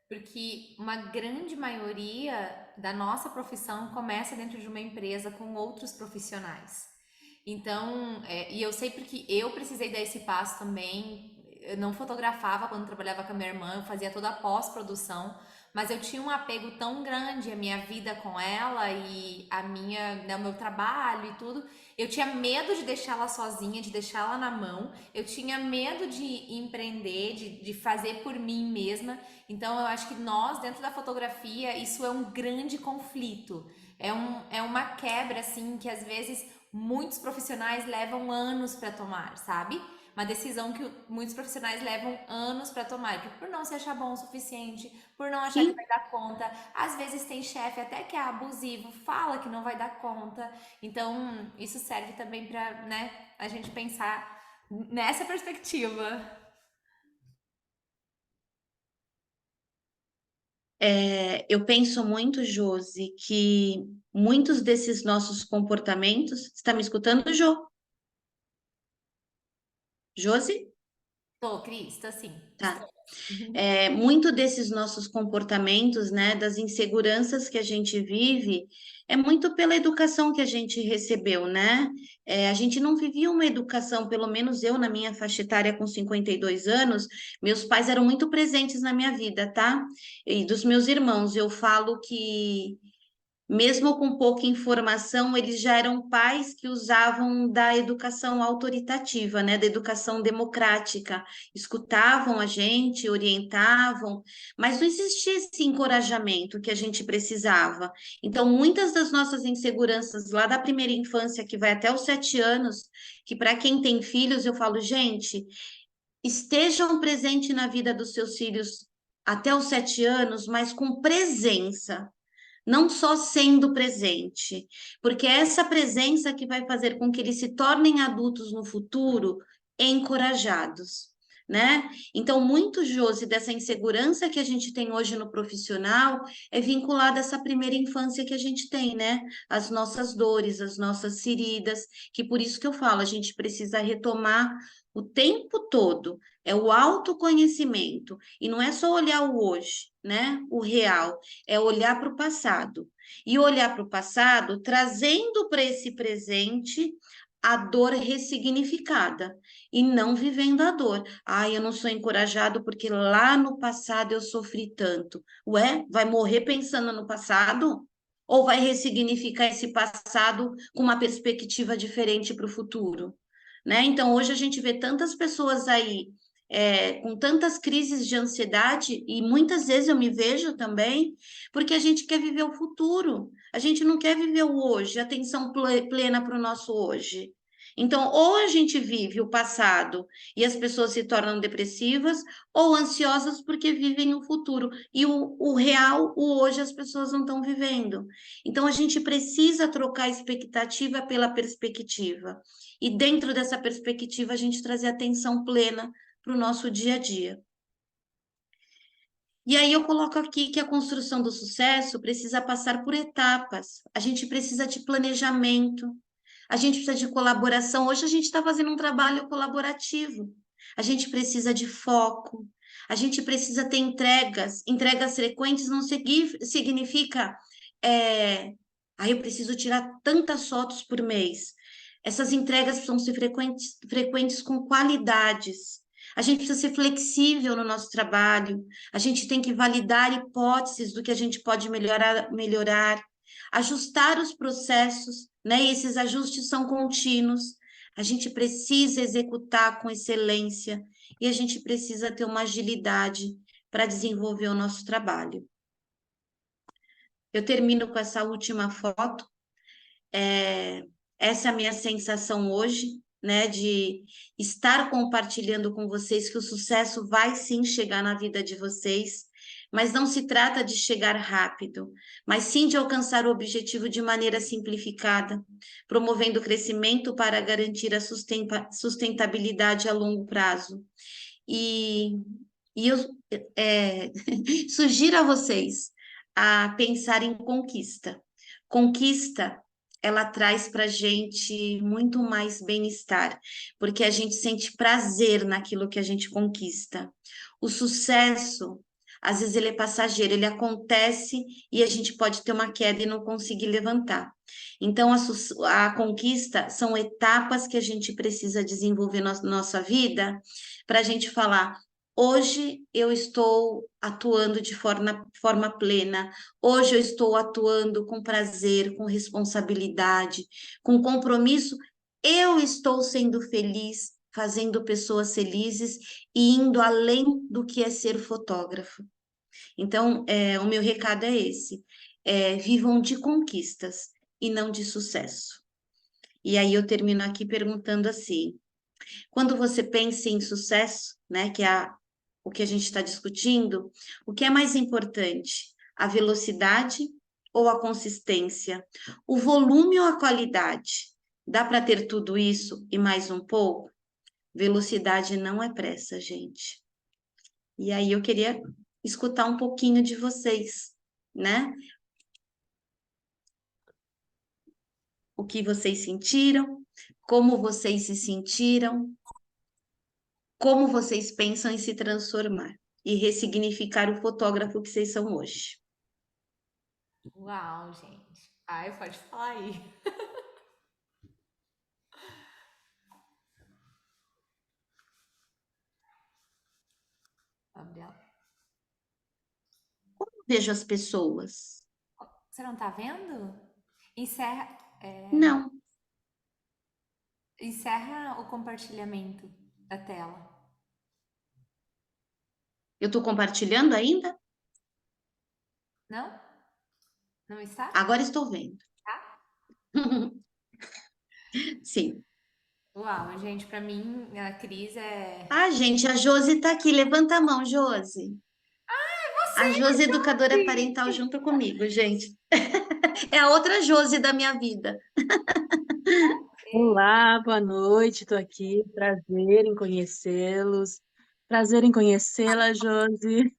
porque uma grande maioria da nossa profissão começa dentro de uma empresa com outros profissionais. Então, e eu sei porque eu precisei dar esse passo também. Eu não fotografava quando trabalhava com a minha irmã, eu fazia toda a pós-produção, mas eu tinha um apego tão grande à minha vida com ela e a minha, né, o meu trabalho e tudo. Eu tinha medo de deixá-la sozinha, de deixá-la na mão. Eu tinha medo de empreender, de fazer por mim mesma. Então, eu acho que nós, dentro da fotografia, isso é um grande conflito. É uma quebra, assim, que às vezes muitos profissionais levam anos para tomar, sabe? Uma decisão que muitos profissionais levam anos para tomar, por não se achar bom o suficiente, por não achar que Sim, vai dar conta. Às vezes tem chefe até que é abusivo, fala que não vai dar conta. Então, isso serve também para, né, a gente pensar nessa perspectiva. eu penso muito, Josi, que muitos desses nossos comportamentos. Você está me escutando, Jô? Josi? Tô, Cris, tô sim. Tá. Estou. Muito desses nossos comportamentos, né, das inseguranças que a gente vive, é muito pela educação que a gente recebeu, né? A gente não vivia uma educação, pelo menos eu, na minha faixa etária com 52 anos, meus pais eram muito presentes na minha vida, tá? E dos meus irmãos, eu falo que mesmo com pouca informação, eles já eram pais que usavam da educação autoritativa, né, da educação democrática. Escutavam a gente, orientavam, mas não existia esse encorajamento que a gente precisava. Então, muitas das nossas inseguranças lá da primeira infância, que vai até os 7 anos, que para quem tem filhos, eu falo, gente, estejam presentes na vida dos seus filhos até os 7 anos, mas com presença, não só sendo presente, porque é essa presença que vai fazer com que eles se tornem adultos no futuro encorajados. né? Então, muito, Josi, dessa insegurança que a gente tem hoje no profissional é vinculada a essa primeira infância que a gente tem, né? As nossas dores, as nossas feridas, que por isso que eu falo, a gente precisa retomar o tempo todo, é o autoconhecimento, e não é só olhar o hoje, né? O real, é olhar para o passado. E olhar para o passado, trazendo para esse presente a dor ressignificada e não vivendo a dor. Eu não sou encorajado porque lá no passado eu sofri tanto. Ué, vai morrer pensando no passado? Ou vai ressignificar esse passado com uma perspectiva diferente para o futuro? Né? Então, hoje a gente vê tantas pessoas aí com tantas crises de ansiedade, e muitas vezes eu me vejo também, porque a gente quer viver o futuro, a gente não quer viver o hoje, atenção plena para o nosso hoje. Então, ou a gente vive o passado e as pessoas se tornam depressivas, ou ansiosas porque vivem o futuro. E o real, o hoje, as pessoas não estão vivendo. Então, a gente precisa trocar a expectativa pela perspectiva. E dentro dessa perspectiva, a gente trazer atenção plena para o nosso dia a dia. E aí eu coloco aqui que a construção do sucesso precisa passar por etapas. A gente precisa de planejamento, a gente precisa de colaboração. Hoje a gente está fazendo um trabalho colaborativo. A gente precisa de foco. A gente precisa ter entregas. Entregas frequentes não significa. Eu preciso tirar tantas fotos por mês. Essas entregas precisam ser frequentes com qualidades. A gente precisa ser flexível no nosso trabalho. A gente tem que validar hipóteses do que a gente pode melhorar, ajustar os processos, né? E esses ajustes são contínuos. A gente precisa executar com excelência e a gente precisa ter uma agilidade para desenvolver o nosso trabalho. Eu termino com essa última foto. Essa é a minha sensação hoje, né, de estar compartilhando com vocês que o sucesso vai sim chegar na vida de vocês, mas não se trata de chegar rápido, mas sim de alcançar o objetivo de maneira simplificada, promovendo o crescimento para garantir a sustentabilidade a longo prazo. E eu sugiro a vocês a pensar em conquista. Conquista, ela traz para a gente muito mais bem-estar, porque a gente sente prazer naquilo que a gente conquista. O sucesso, às vezes, ele é passageiro, ele acontece e a gente pode ter uma queda e não conseguir levantar. Então, a conquista são etapas que a gente precisa desenvolver na nossa vida para a gente falar. Hoje eu estou atuando de forma plena, hoje eu estou atuando com prazer, com responsabilidade, com compromisso, eu estou sendo feliz, fazendo pessoas felizes e indo além do que é ser fotógrafo. Então, o meu recado é esse: vivam de conquistas e não de sucesso. E aí eu termino aqui perguntando assim: quando você pensa em sucesso, né, que é o que a gente está discutindo, o que é mais importante? A velocidade ou a consistência? O volume ou a qualidade? Dá para ter tudo isso e mais um pouco? Velocidade não é pressa, gente. E aí eu queria escutar um pouquinho de vocês, né? O que vocês sentiram, como vocês se sentiram, como vocês pensam em se transformar e ressignificar o fotógrafo que vocês são hoje. Uau, gente. Ai, pode falar aí. Gabriel. Vejo as pessoas. Você não tá vendo? Encerra, Não. encerra o compartilhamento da tela. Eu estou compartilhando ainda? Não? Não está? Agora estou vendo. Tá? Sim. Uau, gente, pra mim a Cris é. Gente, a Josi está aqui. Levanta a mão, Josi. A Josi, educadora parental, junto comigo, gente. É a outra Josi da minha vida. Olá, boa noite, estou aqui, prazer em conhecê-los. Prazer em conhecê-la, Josi.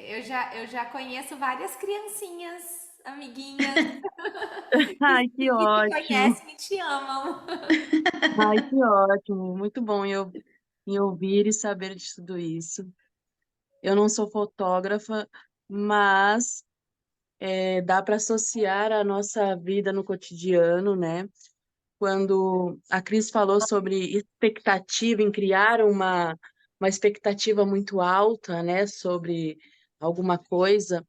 Eu já conheço várias criancinhas, amiguinhas, Ai, que que te ótimo. conhecem e te amam. Ai, que ótimo. Muito bom em ouvir e saber de tudo isso. Eu não sou fotógrafa, mas dá para associar a nossa vida no cotidiano, né? Quando a Cris falou sobre expectativa, em criar uma expectativa muito alta, né, sobre alguma coisa,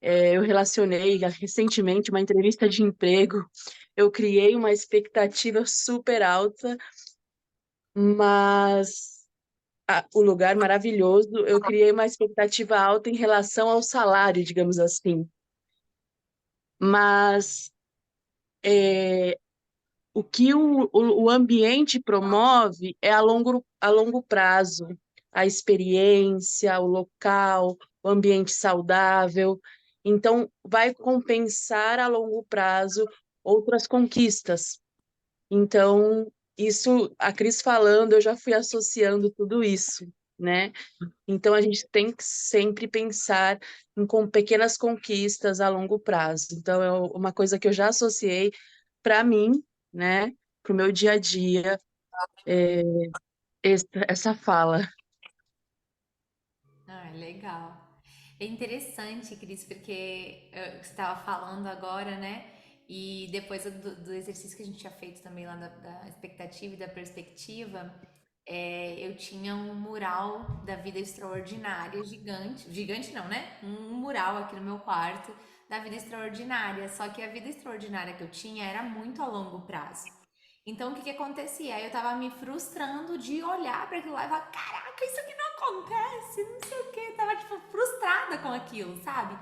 eu relacionei recentemente uma entrevista de emprego. Eu criei uma expectativa super alta, mas o lugar maravilhoso, eu criei uma expectativa alta em relação ao salário, digamos assim. Mas o que o ambiente promove é a longo prazo, a experiência, o local, o ambiente saudável. Então, vai compensar a longo prazo outras conquistas. Então, isso, a Cris falando, eu já fui associando tudo isso, né? Então, a gente tem que sempre pensar com pequenas conquistas a longo prazo. Então, é uma coisa que eu já associei para mim, né? Para o meu dia a dia, essa fala. Ah, legal. É interessante, Cris, porque você estava falando agora, né? E depois do exercício que a gente tinha feito também lá da expectativa e da perspectiva, eu tinha um mural da vida extraordinária gigante. Gigante não, né? Um mural aqui no meu quarto da vida extraordinária. Só que a vida extraordinária que eu tinha era muito a longo prazo. Então, o que que acontecia? Aí eu tava me frustrando de olhar para aquilo lá e falar: caraca, isso aqui não acontece, não sei o quê. Eu tava, tipo, frustrada com aquilo, sabe?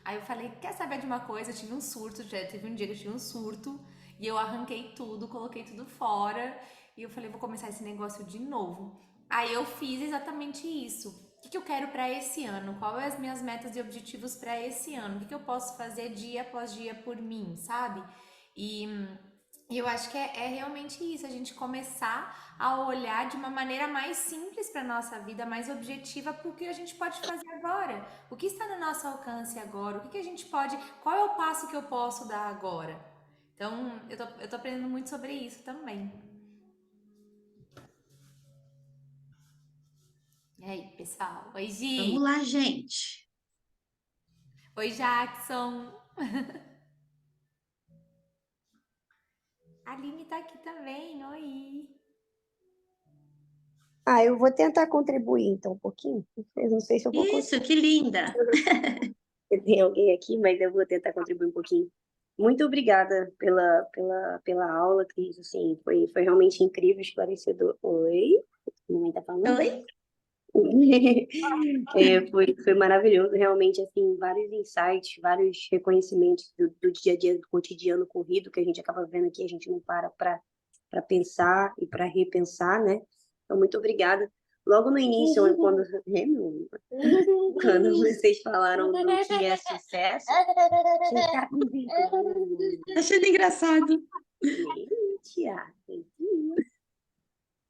Aí eu falei: quer saber de uma coisa? Eu tive um surto, já teve um dia que eu tive um surto e eu arranquei tudo, coloquei tudo fora e eu falei: vou começar esse negócio de novo. Aí eu fiz exatamente isso. O que que eu quero para esse ano? Quais as minhas metas e objetivos para esse ano? O que que eu posso fazer dia após dia por mim, sabe? E e eu acho que é realmente isso, a gente começar a olhar de uma maneira mais simples para a nossa vida, mais objetiva para o que a gente pode fazer agora. O que está no nosso alcance agora? O que que a gente pode. Qual é o passo que eu posso dar agora? Então, eu tô aprendendo muito sobre isso também. E aí, pessoal? Oi, Vamos Gi! lá, gente. Oi, Jackson! A Aline tá aqui também, oi! Ah, eu vou tentar contribuir então um pouquinho. Eu não sei se eu vou Isso, conseguir. que linda. Tem alguém aqui, mas eu vou tentar contribuir um pouquinho. Muito obrigada pela aula, Cris. Assim, foi realmente incrível, esclarecedor. Oi? Mamãe tá falando? Oi? Foi maravilhoso, realmente, assim, vários insights, vários reconhecimentos do dia a dia, do cotidiano corrido, que a gente acaba vendo aqui, a gente não para pensar e para repensar, né? Então, muito obrigada. Logo no início, quando, quando vocês falaram do que é sucesso, você tá com vergonha. Tá achando engraçado? Gente,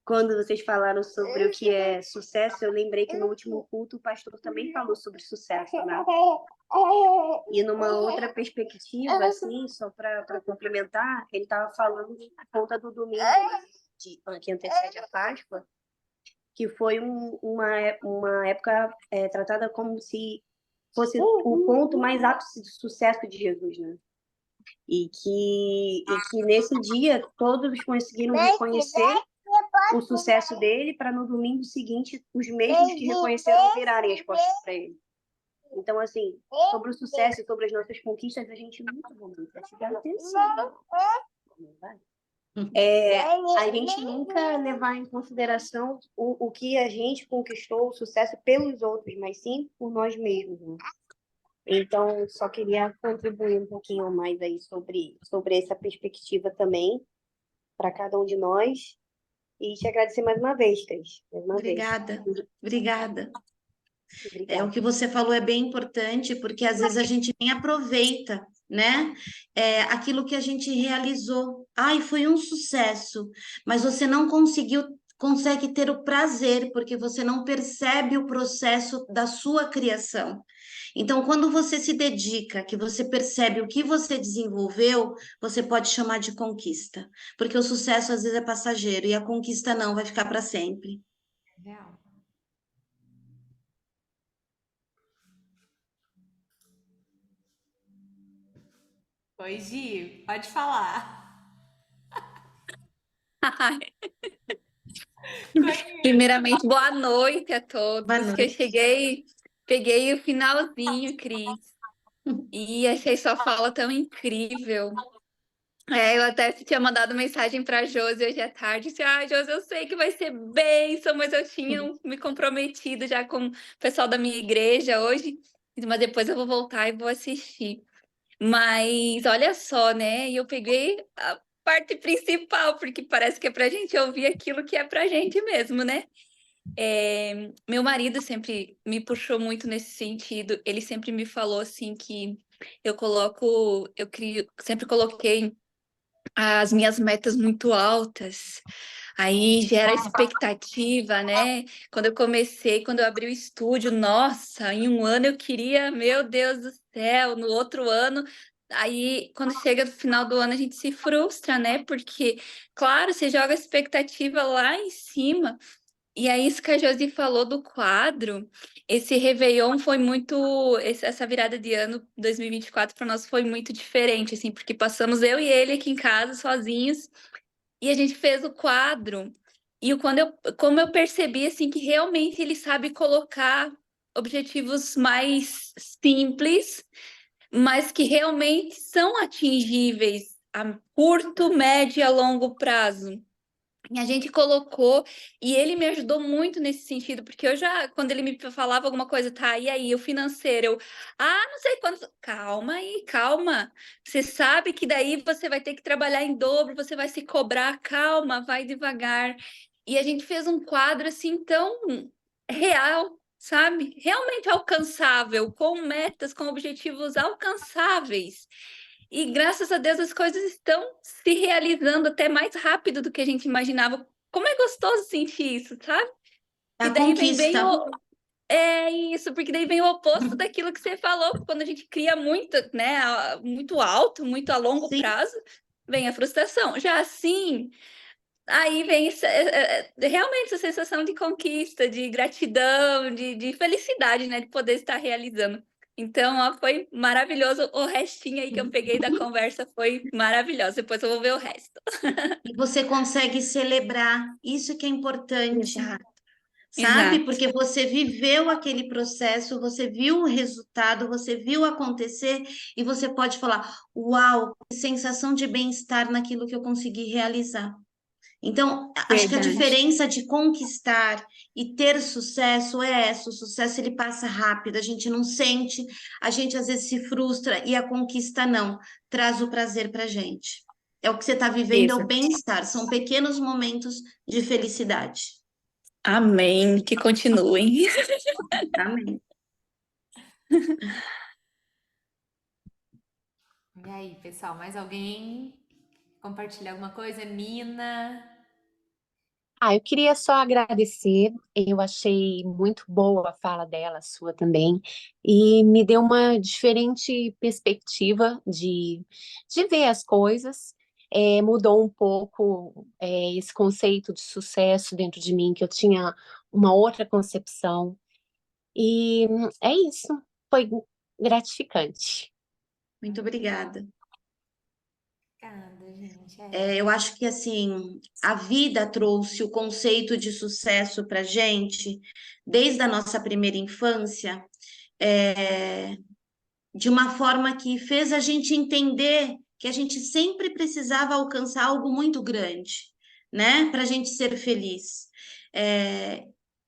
quando vocês falaram sobre o que é sucesso, eu lembrei que no último culto o pastor também falou sobre sucesso, né? E numa outra perspectiva, assim, só para complementar, ele estava falando por conta do domingo que antecede a Páscoa, que foi uma época tratada como se fosse o ponto mais ápice de sucesso de Jesus, né? E que nesse dia todos conseguiram reconhecer o sucesso dele para no domingo seguinte os mesmos que reconheceram virarem as costas para ele. Então, assim, sobre o sucesso e sobre as nossas conquistas, a gente nunca vai prestar atenção. A gente nunca levar em consideração o que a gente conquistou, o sucesso pelos outros, mas sim por nós mesmos, né? Então, só queria contribuir um pouquinho mais aí sobre essa perspectiva também, para cada um de nós. E te agradecer mais uma vez, Cris. Mais uma vez. Obrigada, obrigada. O Obrigada. que você falou é bem importante, porque às vezes a gente nem aproveita, né? Aquilo que a gente realizou. Ai, foi um sucesso, mas você não conseguiu consegue ter o prazer, porque você não percebe o processo da sua criação. Então, quando você se dedica, que você percebe o que você desenvolveu, você pode chamar de conquista, porque o sucesso às vezes é passageiro e a conquista não, vai ficar para sempre. Real. Oi, Gi, pode falar. Primeiramente, boa noite a Boa todos, que eu noite. cheguei, peguei o finalzinho, Cris, e achei sua fala tão incrível. Eu até tinha mandado mensagem para Josi hoje à tarde, disse, Josi, eu sei que vai ser bênção, mas eu tinha me comprometido já com o pessoal da minha igreja hoje, mas depois eu vou voltar e vou assistir. Mas olha só, né? E eu peguei a parte principal, porque parece que é pra gente ouvir aquilo que é pra gente mesmo, né? Meu marido sempre me puxou muito nesse sentido. Ele sempre me falou assim que sempre coloquei as minhas metas muito altas. Aí gera expectativa, né? Quando eu abri o estúdio, nossa, em um ano eu queria, meu Deus do céu, no outro ano. Aí, quando chega no final do ano, a gente se frustra, né? Porque, claro, você joga a expectativa lá em cima. E é isso que a Josi falou do quadro. Esse Réveillon foi muito. Essa virada de ano 2024 para nós foi muito diferente, assim, porque passamos eu e ele aqui em casa sozinhos e a gente fez o quadro. Como eu percebi, assim, que realmente ele sabe colocar objetivos mais simples, mas que realmente são atingíveis a curto, médio e a longo prazo. E a gente colocou, e ele me ajudou muito nesse sentido, porque quando ele me falava alguma coisa, tá, e aí, o financeiro, não sei quanto. Calma aí, calma. Você sabe que daí você vai ter que trabalhar em dobro, você vai se cobrar, calma, vai devagar. E a gente fez um quadro assim tão real, sabe? Realmente alcançável, com metas, com objetivos alcançáveis. E graças a Deus as coisas estão se realizando até mais rápido do que a gente imaginava. Como é gostoso sentir isso, sabe? É E a daí vem bem conquista. É isso, porque daí vem o oposto daquilo que você falou, quando a gente cria muito, né, muito alto, muito a longo Sim, prazo, vem a frustração. Já assim, aí vem realmente essa sensação de conquista, de gratidão, de felicidade, né, de poder estar realizando. Então, ó, foi maravilhoso. O restinho aí que eu peguei da conversa foi maravilhoso. Depois eu vou ver o resto. e você consegue celebrar, isso que é importante, Exato, sabe? exato. Porque você viveu aquele processo, você viu o resultado, você viu acontecer e você pode falar: Uau, que sensação de bem-estar naquilo que eu consegui realizar. Então, acho que a Verdade. diferença de conquistar e ter sucesso é essa. O sucesso ele passa rápido, a gente não sente, a gente às vezes se frustra e a conquista não, traz o prazer para a gente. É o que você está vivendo, é o Isso. bem-estar, são pequenos momentos de felicidade. Amém. Que continuem. Amém. E aí, pessoal, mais alguém compartilhar alguma coisa? Nina? Eu queria só agradecer. Eu achei muito boa a fala dela, a sua também, e me deu uma diferente perspectiva de ver as coisas. Mudou um pouco, esse conceito de sucesso dentro de mim, que eu tinha uma outra concepção. E é isso. Foi gratificante. Muito obrigada. Obrigada, gente. Eu acho que assim, a vida trouxe o conceito de sucesso para gente desde a nossa primeira infância, é, de uma forma que fez a gente entender que a gente sempre precisava alcançar algo muito grande, né, para a gente ser feliz. É,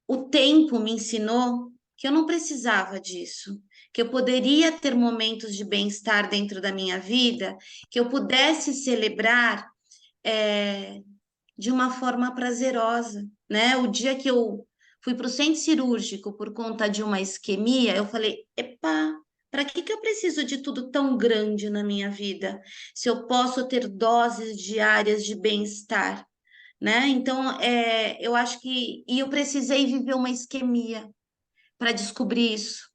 o tempo me ensinou que eu não precisava disso, que eu poderia ter momentos de bem-estar dentro da minha vida, que eu pudesse celebrar é, de uma forma prazerosa, né? O dia que eu fui para o centro cirúrgico por conta de uma isquemia, eu falei, epa, para que eu preciso de tudo tão grande na minha vida? Se eu posso ter doses diárias de bem-estar, né? Então, eu acho que... E eu precisei viver uma isquemia para descobrir isso.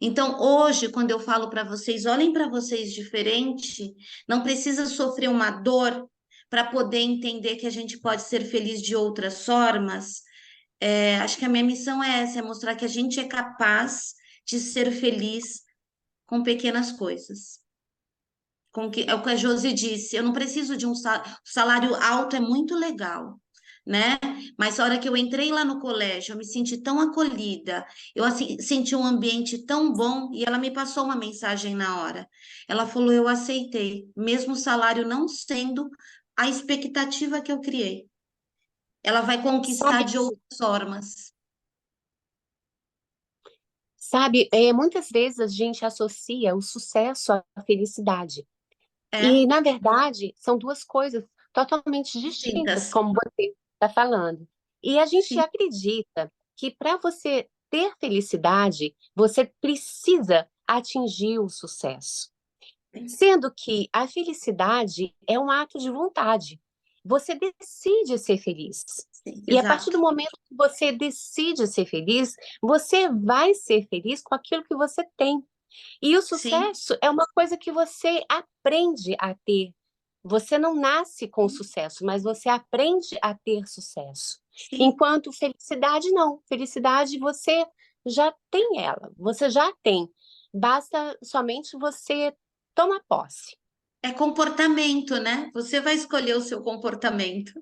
Então, hoje, quando eu falo para vocês, olhem para vocês diferente, não precisa sofrer uma dor para poder entender que a gente pode ser feliz de outras formas. Acho que a minha missão é essa, é mostrar que a gente é capaz de ser feliz com pequenas coisas. É o que a Josi disse, eu não preciso de um salário alto, é muito legal, né? Mas a hora que eu entrei lá no colégio, eu me senti tão acolhida, eu assim, senti um ambiente tão bom, e ela me passou uma mensagem na hora. Ela falou, eu aceitei, mesmo o salário não sendo a expectativa que eu criei. Ela vai conquistar Sabe, de outras formas. sabe, muitas vezes a gente associa o sucesso à felicidade. E, É, na verdade, são duas coisas totalmente distintas, distintas. como você está falando. E a gente Sim, acredita que para você ter felicidade, você precisa atingir o sucesso. Sendo que a felicidade é um ato de vontade. Você decide ser feliz. sim, E a partir do exato. momento que você decide ser feliz, você vai ser feliz com aquilo que você tem. E o Sim, sucesso é uma coisa que você aprende a ter. Você não nasce com sucesso, mas você aprende a ter sucesso. sim. Enquanto felicidade, não. Felicidade você já tem ela, você já tem. Basta somente você tomar posse. É comportamento, né? Você vai escolher o seu comportamento.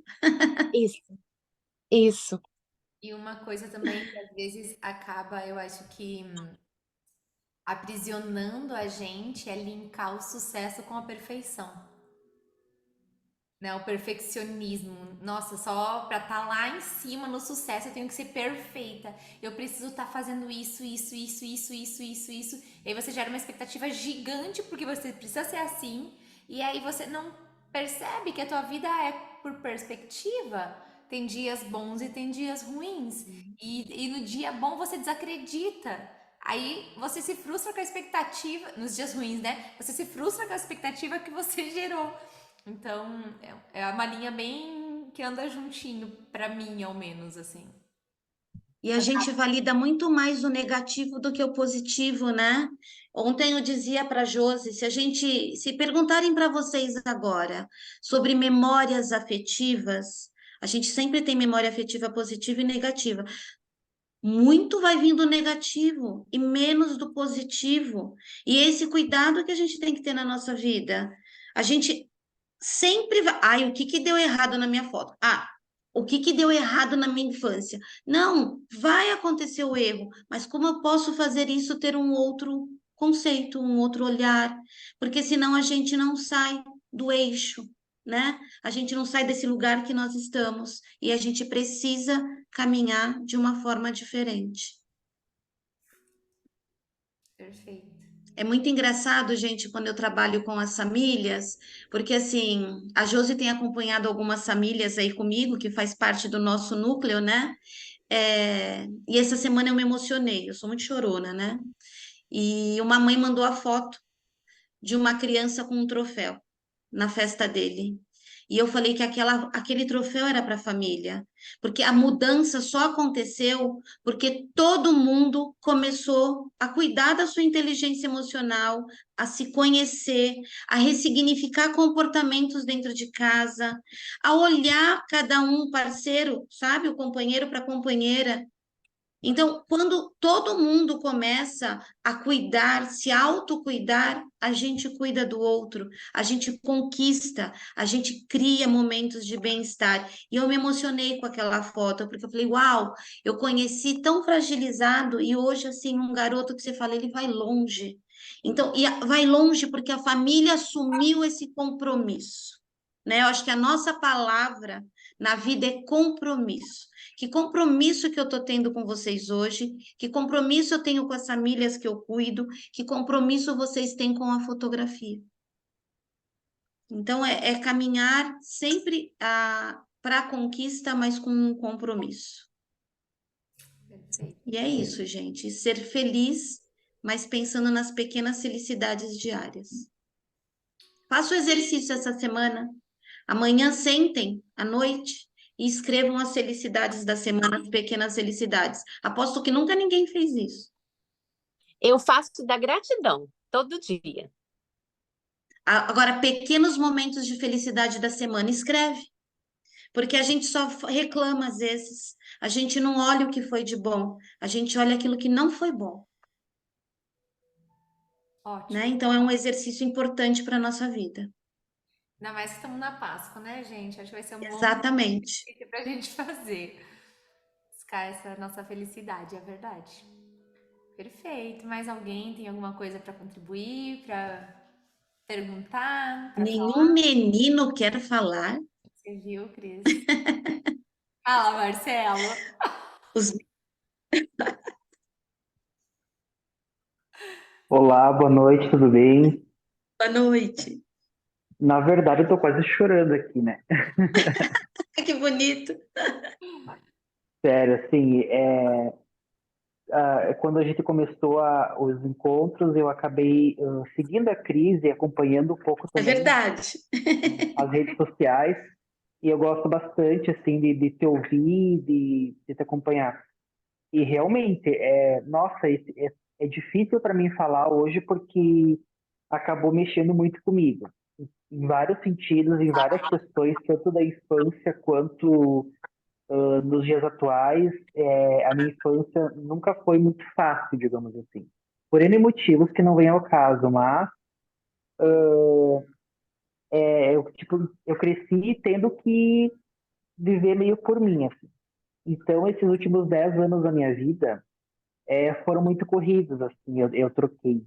Isso, isso. E uma coisa também que às vezes acaba, eu acho que aprisionando a gente é linkar o sucesso com a perfeição. Né, o perfeccionismo. Nossa, só para estar lá em cima no sucesso eu tenho que ser perfeita. Eu preciso estar fazendo isso. E aí você gera uma expectativa gigante porque você precisa ser assim. E aí você não percebe que a tua vida é por perspectiva. Tem dias bons e tem dias ruins. E no dia bom você desacredita. Aí você se frustra com a expectativa, nos dias ruins, né? Você se frustra com a expectativa que você gerou. Então, é uma linha bem que anda juntinho, pra mim, ao menos, assim. E a gente valida muito mais o negativo do que o positivo, né? Ontem eu dizia para a Josi, se perguntarem para vocês agora sobre memórias afetivas, a gente sempre tem memória afetiva positiva e negativa. Muito vai vindo do negativo e menos do positivo. E esse cuidado que a gente tem que ter na nossa vida. A gente sempre vai. Ai, o que que deu errado na minha foto? Ah, o que que deu errado na minha infância? Não, vai acontecer o erro, mas como eu posso fazer isso ter um outro conceito, um outro olhar? Porque senão a gente não sai do eixo, né? A gente não sai desse lugar que nós estamos e a gente precisa caminhar de uma forma diferente. Perfeito. É muito engraçado, gente, quando eu trabalho com as famílias, porque assim, a Josi tem acompanhado algumas famílias aí comigo, que faz parte do nosso núcleo, né? E essa semana eu me emocionei, eu sou muito chorona, né? E uma mãe mandou a foto de uma criança com um troféu na festa dele. E eu falei que aquele troféu era para a família, porque a mudança só aconteceu porque todo mundo começou a cuidar da sua inteligência emocional, a se conhecer, a ressignificar comportamentos dentro de casa, a olhar cada um parceiro, sabe, o companheiro para a companheira. Então, quando todo mundo começa a cuidar, se autocuidar, a gente cuida do outro, a gente conquista, a gente cria momentos de bem-estar. E eu me emocionei com aquela foto, porque eu falei, uau, eu conheci tão fragilizado e hoje, assim, um garoto que você fala, ele vai longe. Então, vai longe porque a família assumiu esse compromisso, né? Eu acho que a nossa palavra na vida é compromisso. Que compromisso que eu estou tendo com vocês hoje? Que compromisso eu tenho com as famílias que eu cuido? Que compromisso vocês têm com a fotografia? Então, é caminhar sempre para a conquista, mas com um compromisso. Perfeito. E é isso, gente. Ser feliz, mas pensando nas pequenas felicidades diárias. Faça o exercício essa semana. Amanhã sentem à noite e escrevam as felicidades da semana, as pequenas felicidades. Aposto que nunca ninguém fez isso. Eu faço da gratidão todo dia. Agora, pequenos momentos de felicidade da semana, escreve. Porque a gente só reclama às vezes. A gente não olha o que foi de bom. A gente olha aquilo que não foi bom, Ótimo. né? Então, é um exercício importante para a nossa vida. Ainda mais que estamos na Páscoa, né, gente? Acho que vai ser um bom Exatamente. exercício para a gente fazer. Buscar essa nossa felicidade, é verdade. Perfeito. Mais alguém tem alguma coisa para contribuir, para perguntar, para falar? Nenhum menino quer falar. Você viu, Cris? Fala, Marcelo. Os... Olá, boa noite, tudo bem? Boa noite. Na verdade, eu tô quase chorando aqui, né? Ai, que bonito. Sério, assim, quando a gente começou os encontros, eu acabei seguindo a crise, acompanhando um pouco É também verdade. as redes sociais, e eu gosto bastante, assim, de te ouvir, de te acompanhar. E realmente, nossa, é difícil para mim falar hoje porque acabou mexendo muito comigo, em vários sentidos, em várias questões, tanto da infância quanto nos dias atuais. A minha infância nunca foi muito fácil, digamos assim, por N motivos que não vem ao caso, mas eu cresci tendo que viver meio por mim, assim. Então, esses últimos 10 anos da minha vida foram muito corridos, assim. Eu troquei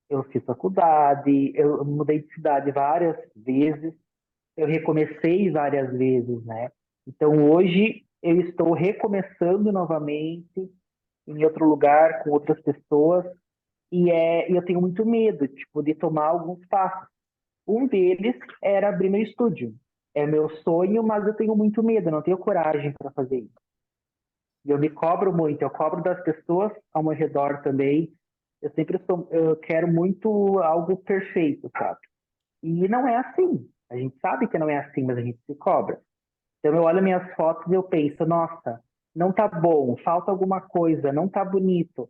eu fiz faculdade, eu mudei de cidade várias vezes, eu recomecei várias vezes, né? Então hoje eu estou recomeçando novamente em outro lugar, com outras pessoas, e eu tenho muito medo, tipo, de tomar alguns passos. Um deles era abrir meu estúdio. É meu sonho, mas eu tenho muito medo, eu não tenho coragem para fazer isso. E eu me cobro muito, eu cobro das pessoas ao meu redor também. Eu quero muito algo perfeito, sabe? E não é assim. A gente sabe que não é assim, mas a gente se cobra. Então eu olho minhas fotos e eu penso, nossa, não tá bom, falta alguma coisa, não tá bonito.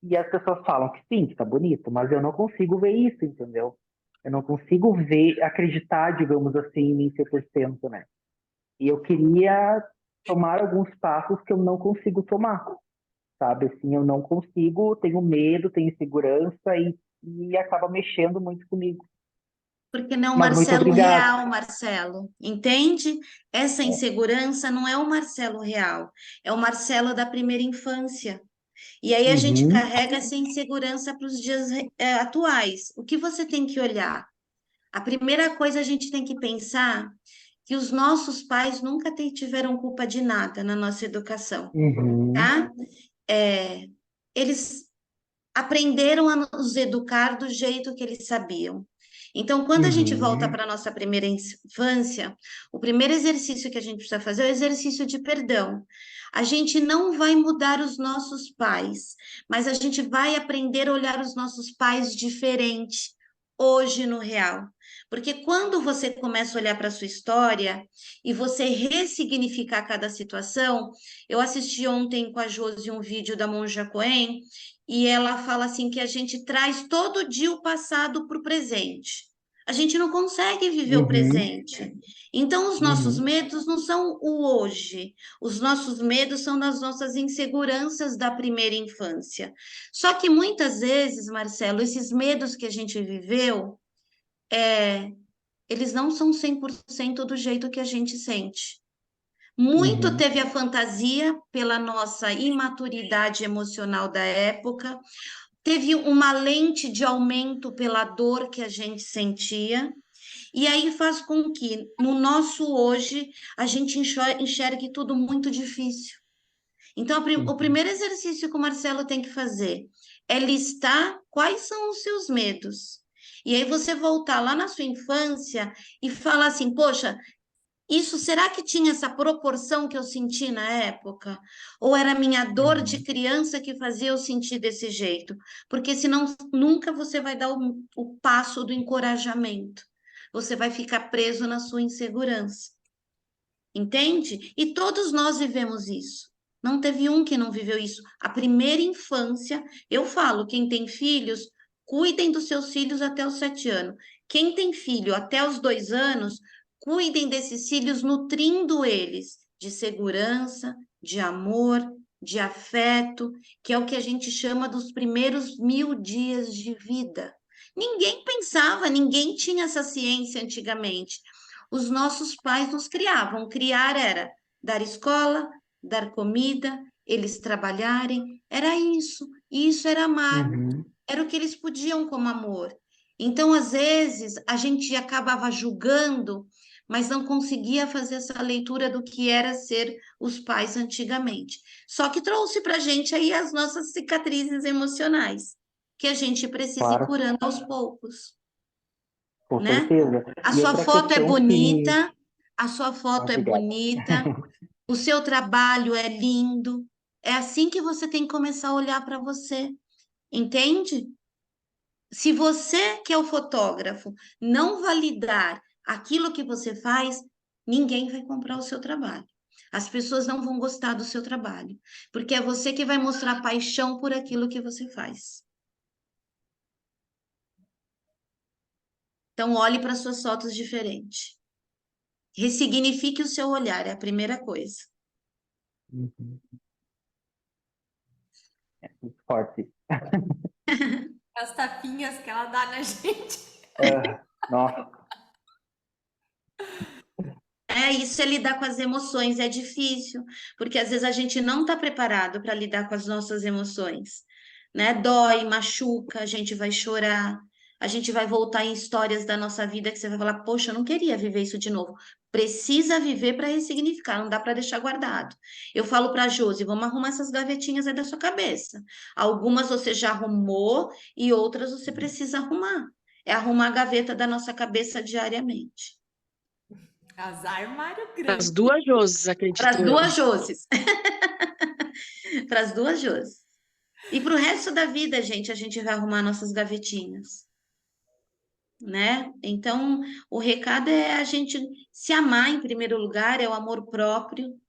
E as pessoas falam que sim, que tá bonito, mas eu não consigo ver isso, entendeu? Eu não consigo ver, acreditar, digamos assim, em mim 100%, né? E eu queria tomar alguns passos que eu não consigo tomar, sabe? Assim, eu não consigo, tenho medo, tenho insegurança e acaba mexendo muito comigo. Porque não é o Mas muito Marcelo obrigado. real, Marcelo. Entende? Essa insegurança não é o Marcelo real, é o Marcelo da primeira infância. E aí a gente Uhum, carrega essa insegurança para os dias atuais. O que você tem que olhar? A primeira coisa a gente tem que pensar que os nossos pais nunca tiveram culpa de nada na nossa educação, uhum, tá? É, eles aprenderam a nos educar do jeito que eles sabiam. Então, quando a gente volta uhum, para a nossa primeira infância, o primeiro exercício que a gente precisa fazer é o exercício de perdão. A gente não vai mudar os nossos pais, mas a gente vai aprender a olhar os nossos pais diferente hoje no real. Porque quando você começa a olhar para a sua história e você ressignificar cada situação, eu assisti ontem com a Josi um vídeo da Monja Coen, e ela fala assim que a gente traz todo dia o passado para o presente. A gente não consegue viver o uhum, presente. Então, os nossos uhum, medos não são o hoje. Os nossos medos são das nossas inseguranças da primeira infância. Só que muitas vezes, Marcelo, esses medos que a gente viveu, eles não são 100% do jeito que a gente sente. Muito uhum, teve a fantasia pela nossa imaturidade emocional da época, teve uma lente de aumento pela dor que a gente sentia, e aí faz com que no nosso hoje a gente enxergue tudo muito difícil. Então, o uhum, primeiro exercício que o Marcelo tem que fazer é listar quais são os seus medos. E aí você voltar lá na sua infância e falar assim, poxa, isso será que tinha essa proporção que eu senti na época? Ou era a minha dor de uhum. criança que fazia eu sentir desse jeito? Porque senão nunca você vai dar o passo do encorajamento. Você vai ficar preso na sua insegurança. entende? E todos nós vivemos isso. Não teve um que não viveu isso. A primeira infância, eu falo, quem tem filhos, cuidem dos seus filhos até os 7 anos. Quem tem filho até os 2 anos, cuidem desses filhos, nutrindo eles de segurança, de amor, de afeto, que é o que a gente chama dos primeiros 1000 dias de vida. Ninguém pensava, ninguém tinha essa ciência antigamente. Os nossos pais nos criavam. Criar era dar escola, dar comida, eles trabalharem, era isso. E isso era amar, Uhum. era o que eles podiam como amor. Então, às vezes, a gente acabava julgando, mas não conseguia fazer essa leitura do que era ser os pais antigamente. Só que trouxe para a gente aí as nossas cicatrizes emocionais, que a gente precisa ir Claro, curando aos poucos, com né? certeza. A E sua outra foto é questão que. bonita, a sua foto é Obrigado. bonita, o seu trabalho é lindo. É assim que você tem que começar a olhar para você, entende? Se você, que é o fotógrafo, não validar aquilo que você faz, ninguém vai comprar o seu trabalho. As pessoas não vão gostar do seu trabalho, porque é você que vai mostrar paixão por aquilo que você faz. Então, olhe para suas fotos diferente. Ressignifique o seu olhar, é a primeira coisa. Uhum. Muito forte. As tapinhas que ela dá na gente. Nossa, Isso é lidar com as emoções, é difícil, porque às vezes a gente não está preparado para lidar com as nossas emoções, né? Dói, machuca, a gente vai chorar, a gente vai voltar em histórias da nossa vida que você vai falar, poxa, eu não queria viver isso de novo. Precisa viver para ressignificar, não dá para deixar guardado. Eu falo para a Josi, vamos arrumar essas gavetinhas aí da sua cabeça. Algumas você já arrumou e outras você precisa arrumar. É arrumar a gaveta da nossa cabeça diariamente. Azar, armário As grande. duas Joses, Para acredito as eu. duas Joses. Para as duas Joses. E para o resto da vida, gente, a gente vai arrumar nossas gavetinhas, né? Então, o recado é a gente se amar em primeiro lugar, é o amor próprio,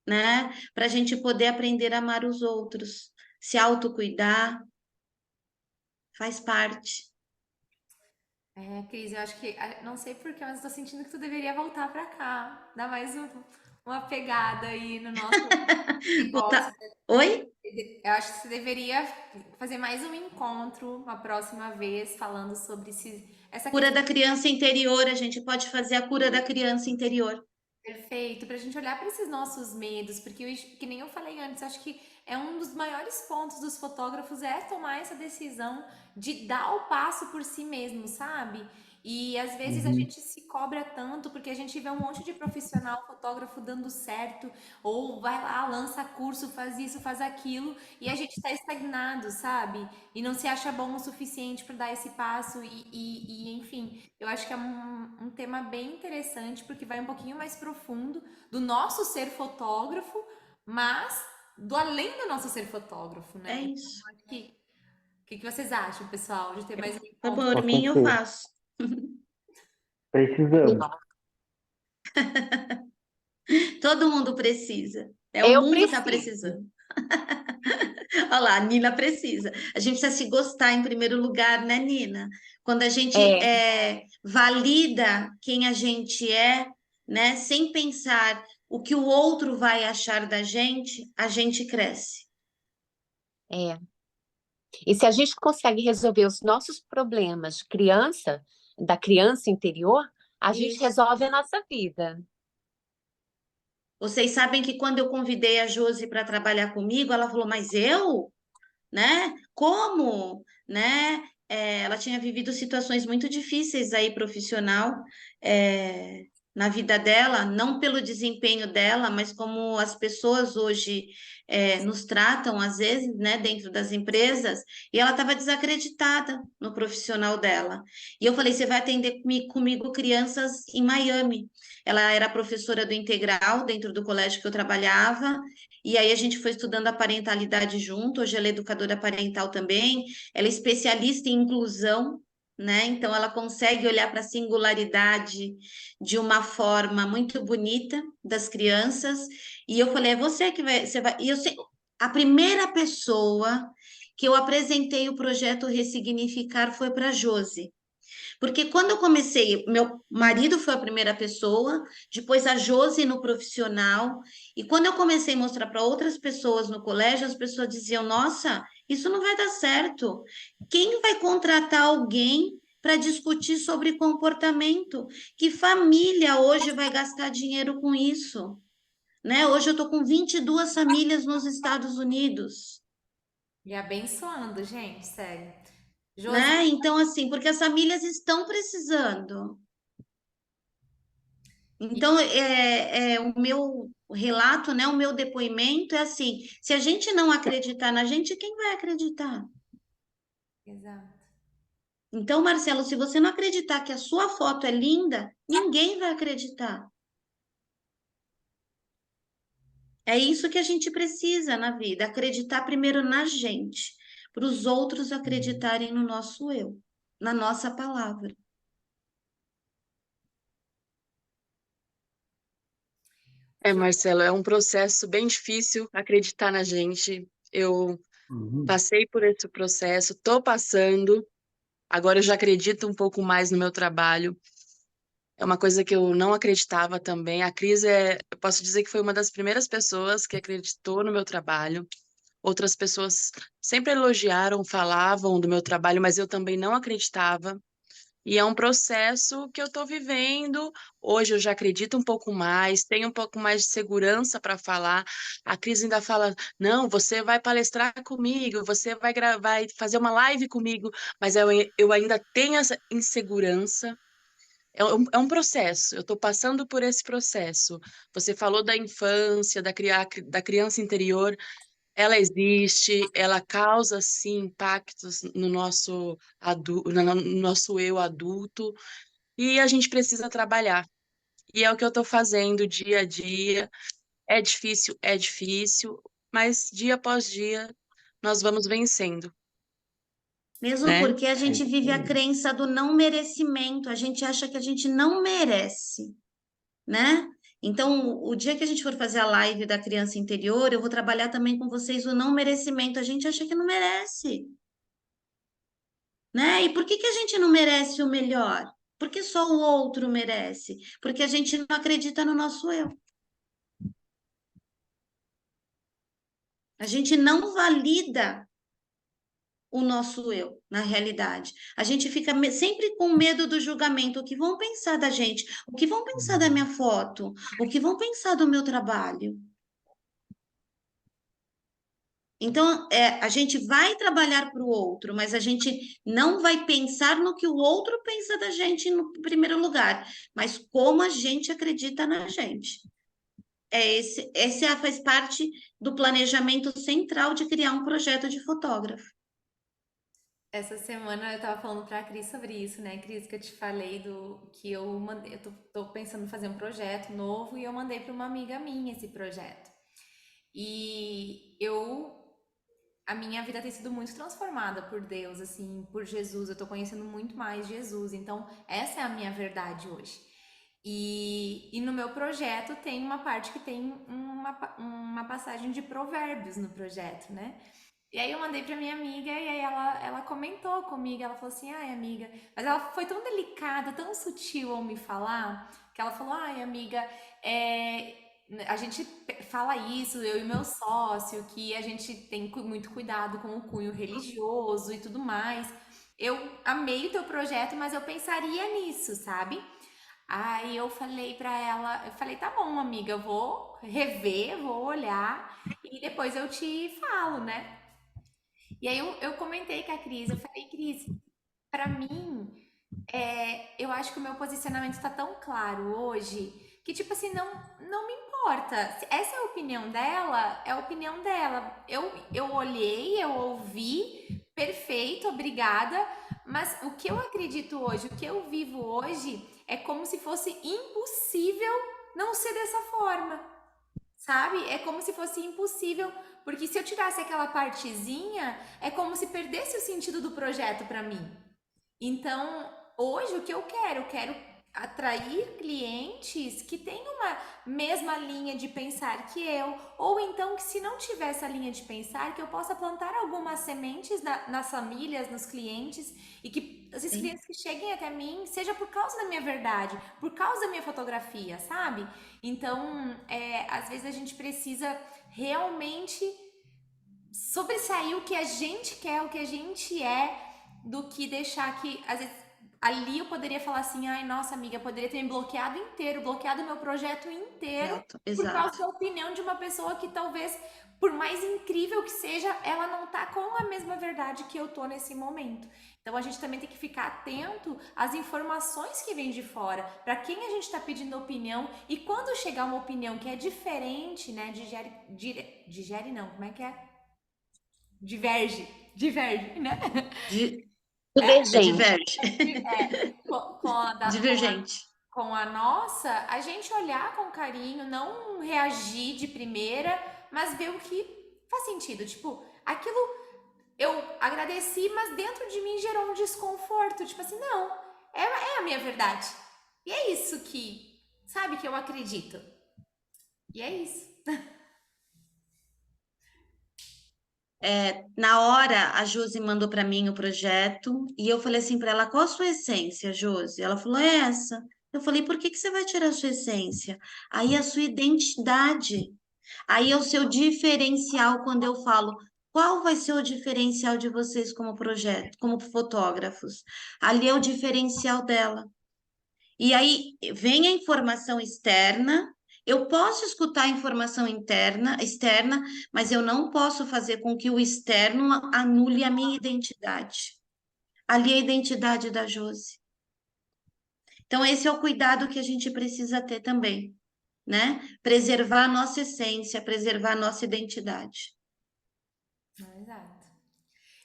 né? Para a gente poder aprender a amar os outros, se autocuidar, faz parte. Cris, eu acho que, não sei porquê, mas eu tô sentindo que tu deveria voltar pra cá. Dar mais uma pegada aí no nosso negócio. Voltar. Oi? Eu acho que você deveria fazer mais um encontro uma próxima vez, falando sobre essa Cura questão. da criança interior, a gente pode fazer a cura da criança interior. Perfeito, para a gente olhar para esses nossos medos, porque que nem eu falei antes, acho que é um dos maiores pontos dos fotógrafos é tomar essa decisão de dar o passo por si mesmo, sabe? E às vezes a uhum. gente se cobra tanto porque a gente vê um monte de profissional fotógrafo dando certo, ou vai lá, lança curso, faz isso, faz aquilo, e a gente está estagnado, sabe? E não se acha bom o suficiente para dar esse passo, enfim. Eu acho que é um tema bem interessante, porque vai um pouquinho mais profundo do nosso ser fotógrafo, mas do além do nosso ser fotógrafo, É né? Então, isso. acho o que vocês acham, pessoal, de ter mais um encontro? Por Com mim, eu certeza. faço. Precisamos. Todo mundo precisa. O Eu mundo está preciso. precisando. Olha lá, a Nina precisa. A gente precisa se gostar em primeiro lugar, né, Nina? Quando a gente valida quem a gente é, né, sem pensar o que o outro vai achar da gente, a gente cresce. É. E se a gente consegue resolver os nossos problemas de criança, da criança interior, a gente Isso. resolve a nossa vida. Vocês sabem que quando eu convidei a Josi para trabalhar comigo, ela falou, mas eu? Né? Como? Né? Ela tinha vivido situações muito difíceis aí profissional, na vida dela, não pelo desempenho dela, mas como as pessoas hoje nos tratam, às vezes, né, dentro das empresas, e ela estava desacreditada no profissional dela. E eu falei, você vai atender comigo crianças em Miami. Ela era professora do integral dentro do colégio que eu trabalhava, e aí a gente foi estudando a parentalidade junto. Hoje ela é educadora parental também. Ela é especialista em inclusão, né? Então ela consegue olhar para a singularidade de uma forma muito bonita das crianças. E eu falei, é você que vai, você vai. E eu sei, a primeira pessoa que eu apresentei o projeto Ressignificar foi para a Josi. Porque quando eu comecei, meu marido foi a primeira pessoa, depois a Josi no profissional, e quando eu comecei a mostrar para outras pessoas no colégio, as pessoas diziam: Nossa, isso não vai dar certo. Quem vai contratar alguém para discutir sobre comportamento? Que família hoje vai gastar dinheiro com isso? Né? Hoje eu estou com 22 famílias nos Estados Unidos. E abençoando, gente, sério. Josi, Né? Então, assim, porque as famílias estão precisando. Então, o meu relato, né, o meu depoimento é assim: se a gente não acreditar na gente, quem vai acreditar? exato. Então, Marcelo, se você não acreditar que a sua foto é linda, ninguém vai acreditar. É isso que a gente precisa na vida: acreditar primeiro na gente, para os outros acreditarem no nosso eu, na nossa palavra. Marcelo, é um processo bem difícil acreditar na gente. Eu passei por esse processo, estou passando. Agora eu já acredito um pouco mais no meu trabalho. É uma coisa que eu não acreditava também. A Cris eu posso dizer que foi uma das primeiras pessoas que acreditou no meu trabalho. Outras pessoas sempre elogiaram, falavam do meu trabalho, mas eu também não acreditava. E é um processo que eu estou vivendo. Hoje eu já acredito um pouco mais, tenho um pouco mais de segurança para falar. A Cris ainda fala: não, você vai palestrar comigo, você vai fazer uma live comigo, mas eu ainda tenho essa insegurança. É um processo, eu estou passando por esse processo. Você falou da infância, da criança interior. Ela existe, ela causa sim impactos no nosso no nosso eu adulto, e a gente precisa trabalhar. E é o que eu estou fazendo dia a dia. É difícil, mas dia após dia nós vamos vencendo, Mesmo né? porque a gente vive a crença do não merecimento, a gente acha que a gente não merece, né? Então, o dia que a gente for fazer a live da criança interior, eu vou trabalhar também com vocês o não merecimento. A gente acha que não merece, né? E por que que a gente não merece o melhor? Porque só o outro merece, porque a gente não acredita no nosso eu. A gente não valida o nosso eu, na realidade. A gente fica sempre com medo do julgamento. O que vão pensar da gente? O que vão pensar da minha foto? O que vão pensar do meu trabalho? Então, a gente vai trabalhar para o outro, mas a gente não vai pensar no que o outro pensa da gente no primeiro lugar, mas como a gente acredita na gente. Esse faz parte do planejamento central de criar um projeto de fotógrafo. Essa semana eu tava falando pra Cris sobre isso, né, Cris, que eu te falei do que eu mandei, tô pensando em fazer um projeto novo e eu mandei para uma amiga minha esse projeto. E a minha vida tem sido muito transformada por Deus, assim, por Jesus. Eu tô conhecendo muito mais Jesus. Então, essa é a minha verdade hoje. E no meu projeto tem uma parte que tem uma passagem de provérbios no projeto, né? E aí eu mandei pra minha amiga e aí ela comentou comigo, ela falou assim, ai amiga, mas ela foi tão delicada, tão sutil ao me falar, que ela falou, ai amiga, a gente fala isso, eu e meu sócio, que a gente tem muito cuidado com o cunho religioso e tudo mais. Eu amei o teu projeto, mas eu pensaria nisso, sabe? Aí eu falei pra ela, eu falei, tá bom, amiga, eu vou rever, vou olhar e depois eu te falo, né? E aí eu comentei com a Cris, eu falei, Cris, pra mim, eu acho que o meu posicionamento está tão claro hoje que, tipo assim, não me importa. Se essa é a opinião dela, é a opinião dela. Eu olhei, eu ouvi, perfeito, obrigada. Mas o que eu acredito hoje, o que eu vivo hoje, é como se fosse impossível não ser dessa forma, sabe? É como se fosse impossível, porque se eu tirasse aquela partezinha, é como se perdesse o sentido do projeto para mim. Então, hoje o que eu quero atrair clientes que têm uma mesma linha de pensar que eu, ou então que se não tiver essa linha de pensar, que eu possa plantar algumas sementes nas famílias, nos clientes, e que esses Sim. clientes que cheguem até mim seja por causa da minha verdade, por causa da minha fotografia, sabe? Então, às vezes a gente precisa realmente sobressair o que a gente quer, o que a gente é, do que deixar que, às vezes, ali eu poderia falar assim, ai, nossa amiga, poderia ter me bloqueado inteiro, bloqueado meu projeto inteiro, por causa Exato. da opinião de uma pessoa que talvez, por mais incrível que seja, ela não tá com a mesma verdade que eu tô nesse momento. Então a gente também tem que ficar atento às informações que vêm de fora, para quem a gente está pedindo opinião, e quando chegar uma opinião que é diferente, né, digere não, como é que é? Diverge, né? Di- É Divergente. diverge. Com a, Divergente. com a nossa, a gente olhar com carinho, não reagir de primeira, mas ver o que faz sentido. Tipo, aquilo eu agradeci, mas dentro de mim gerou um desconforto. Tipo assim, não, é a minha verdade. E é isso que, sabe, que eu acredito. E é isso. Na hora, a Josi mandou para mim o projeto e eu falei assim para ela: qual a sua essência, Josi? Ela falou: é essa. Eu falei: por que que você vai tirar a sua essência? Aí a sua identidade. Aí é o seu diferencial quando eu falo. Qual vai ser o diferencial de vocês como projeto, como fotógrafos? Ali é o diferencial dela. E aí vem a informação externa. Eu posso escutar a informação externa, mas eu não posso fazer com que o externo anule a minha identidade. Ali é a identidade da Josi. Então, esse é o cuidado que a gente precisa ter também, né? Preservar a nossa essência, preservar a nossa identidade. Exato.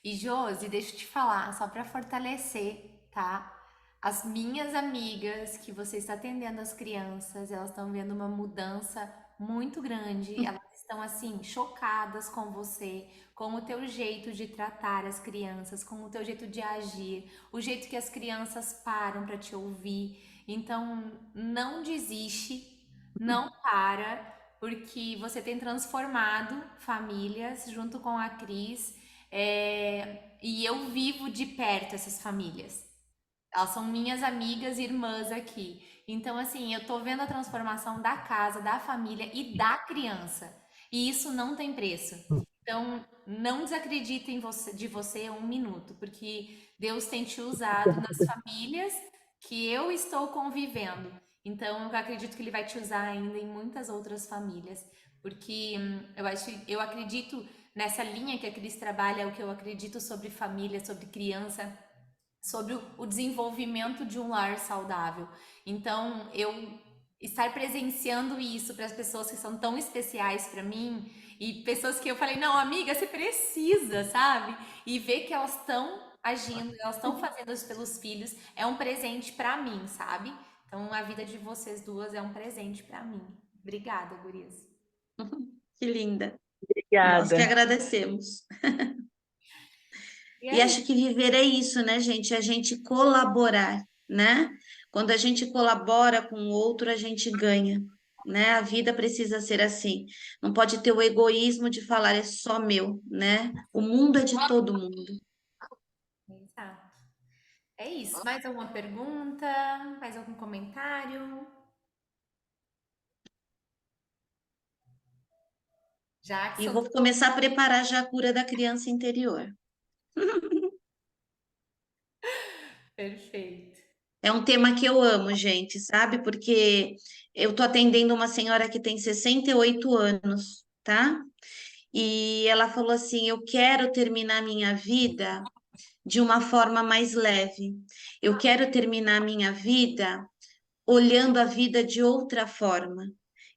E Josi, deixa eu te falar, só para fortalecer, tá? As minhas amigas que você está atendendo as crianças, elas estão vendo uma mudança muito grande. Elas estão assim chocadas com você, com o teu jeito de tratar as crianças, com o teu jeito de agir, o jeito que as crianças param para te ouvir. Então, não desiste, não para, porque você tem transformado famílias junto com a Cris. E eu vivo de perto essas famílias. Elas são minhas amigas e irmãs aqui. Então, assim, eu tô vendo a transformação da casa, da família e da criança. E isso não tem preço. Então, não desacredite de você um minuto, porque Deus tem te usado nas famílias que eu estou convivendo. Então, eu acredito que Ele vai te usar ainda em muitas outras famílias, porque eu acredito nessa linha que a Cris trabalha, o que eu acredito sobre família, sobre criança, sobre o desenvolvimento de um lar saudável. Então, eu estar presenciando isso para as pessoas que são tão especiais para mim e pessoas que eu falei, não, amiga, você precisa, sabe? E ver que elas estão agindo, elas estão fazendo isso pelos filhos, é um presente para mim, sabe? Então, a vida de vocês duas é um presente para mim. Obrigada, gurias. Que linda. Nós que Obrigada. agradecemos. E E aí, acho que viver é isso, né, gente? É a gente colaborar, né? Quando a gente colabora com o outro, a gente ganha, né? A vida precisa ser assim. Não pode ter o egoísmo de falar é só meu, né? O mundo é de todo mundo. exato. É isso. Mais alguma pergunta? Mais algum comentário? E Jackson, vou começar a preparar já a cura da criança interior. perfeito. É um tema que eu amo, gente, sabe? Porque eu tô atendendo uma senhora que tem 68 anos, tá? E ela falou assim: eu quero terminar minha vida de uma forma mais leve. Eu quero terminar minha vida olhando a vida de outra forma.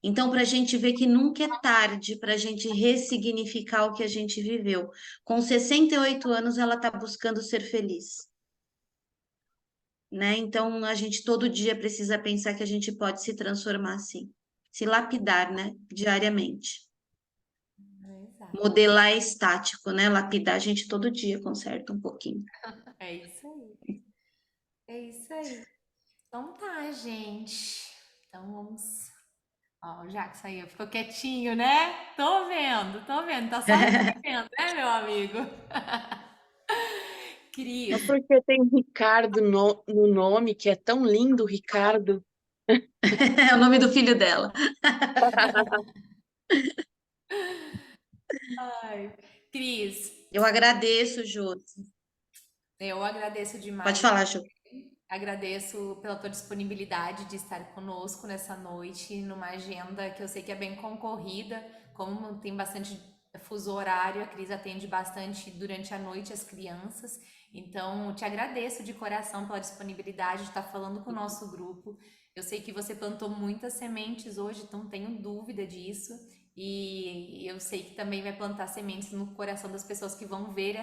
Então, para a gente ver que nunca é tarde para a gente ressignificar o que a gente viveu. Com 68 anos, ela está buscando ser feliz, né? Então, a gente todo dia precisa pensar que a gente pode se transformar assim, se lapidar, né? Diariamente. Exato. Modelar é estático, né? Lapidar a gente todo dia conserta um pouquinho. É isso aí. É isso aí. Então tá, gente. Então vamos. Ó, o Jackson aí ficou quietinho, né? Tô vendo. Tá só recebendo, né, meu amigo? Só Cris, porque tem Ricardo no nome, que é tão lindo, Ricardo. É o nome do filho dela. ai, Cris, Eu agradeço, Josi. eu agradeço Pode demais. falar, Jô. Agradeço pela tua disponibilidade de estar conosco nessa noite, numa agenda que eu sei que é bem concorrida, como tem bastante fuso horário, a Cris atende bastante durante a noite as crianças. Então, te agradeço de coração pela disponibilidade de estar falando com o nosso grupo. Eu sei que você plantou muitas sementes hoje, não tenho dúvida disso. E eu sei que também vai plantar sementes no coração das pessoas que vão ver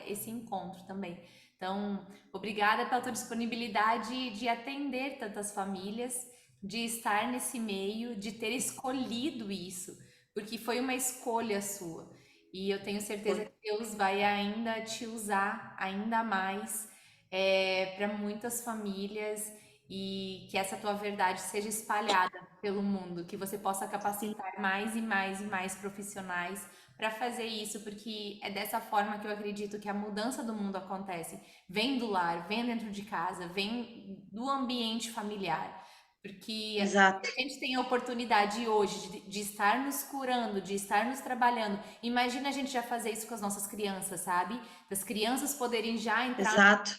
esse encontro também. Então, obrigada pela tua disponibilidade de atender tantas famílias, de estar nesse meio, de ter escolhido isso, porque foi uma escolha sua. E eu tenho certeza Foi. que Deus vai ainda te usar ainda mais para muitas famílias e que essa tua verdade seja espalhada pelo mundo, que você possa Sim, capacitar mais e mais e mais profissionais para fazer isso, porque é dessa forma que eu acredito que a mudança do mundo acontece. Vem do lar, vem dentro de casa, vem do ambiente familiar. Porque exato, a gente tem a oportunidade hoje de estar nos curando, de estar nos trabalhando. Imagina a gente já fazer isso com as nossas crianças, sabe? Das crianças poderem já entrar exato.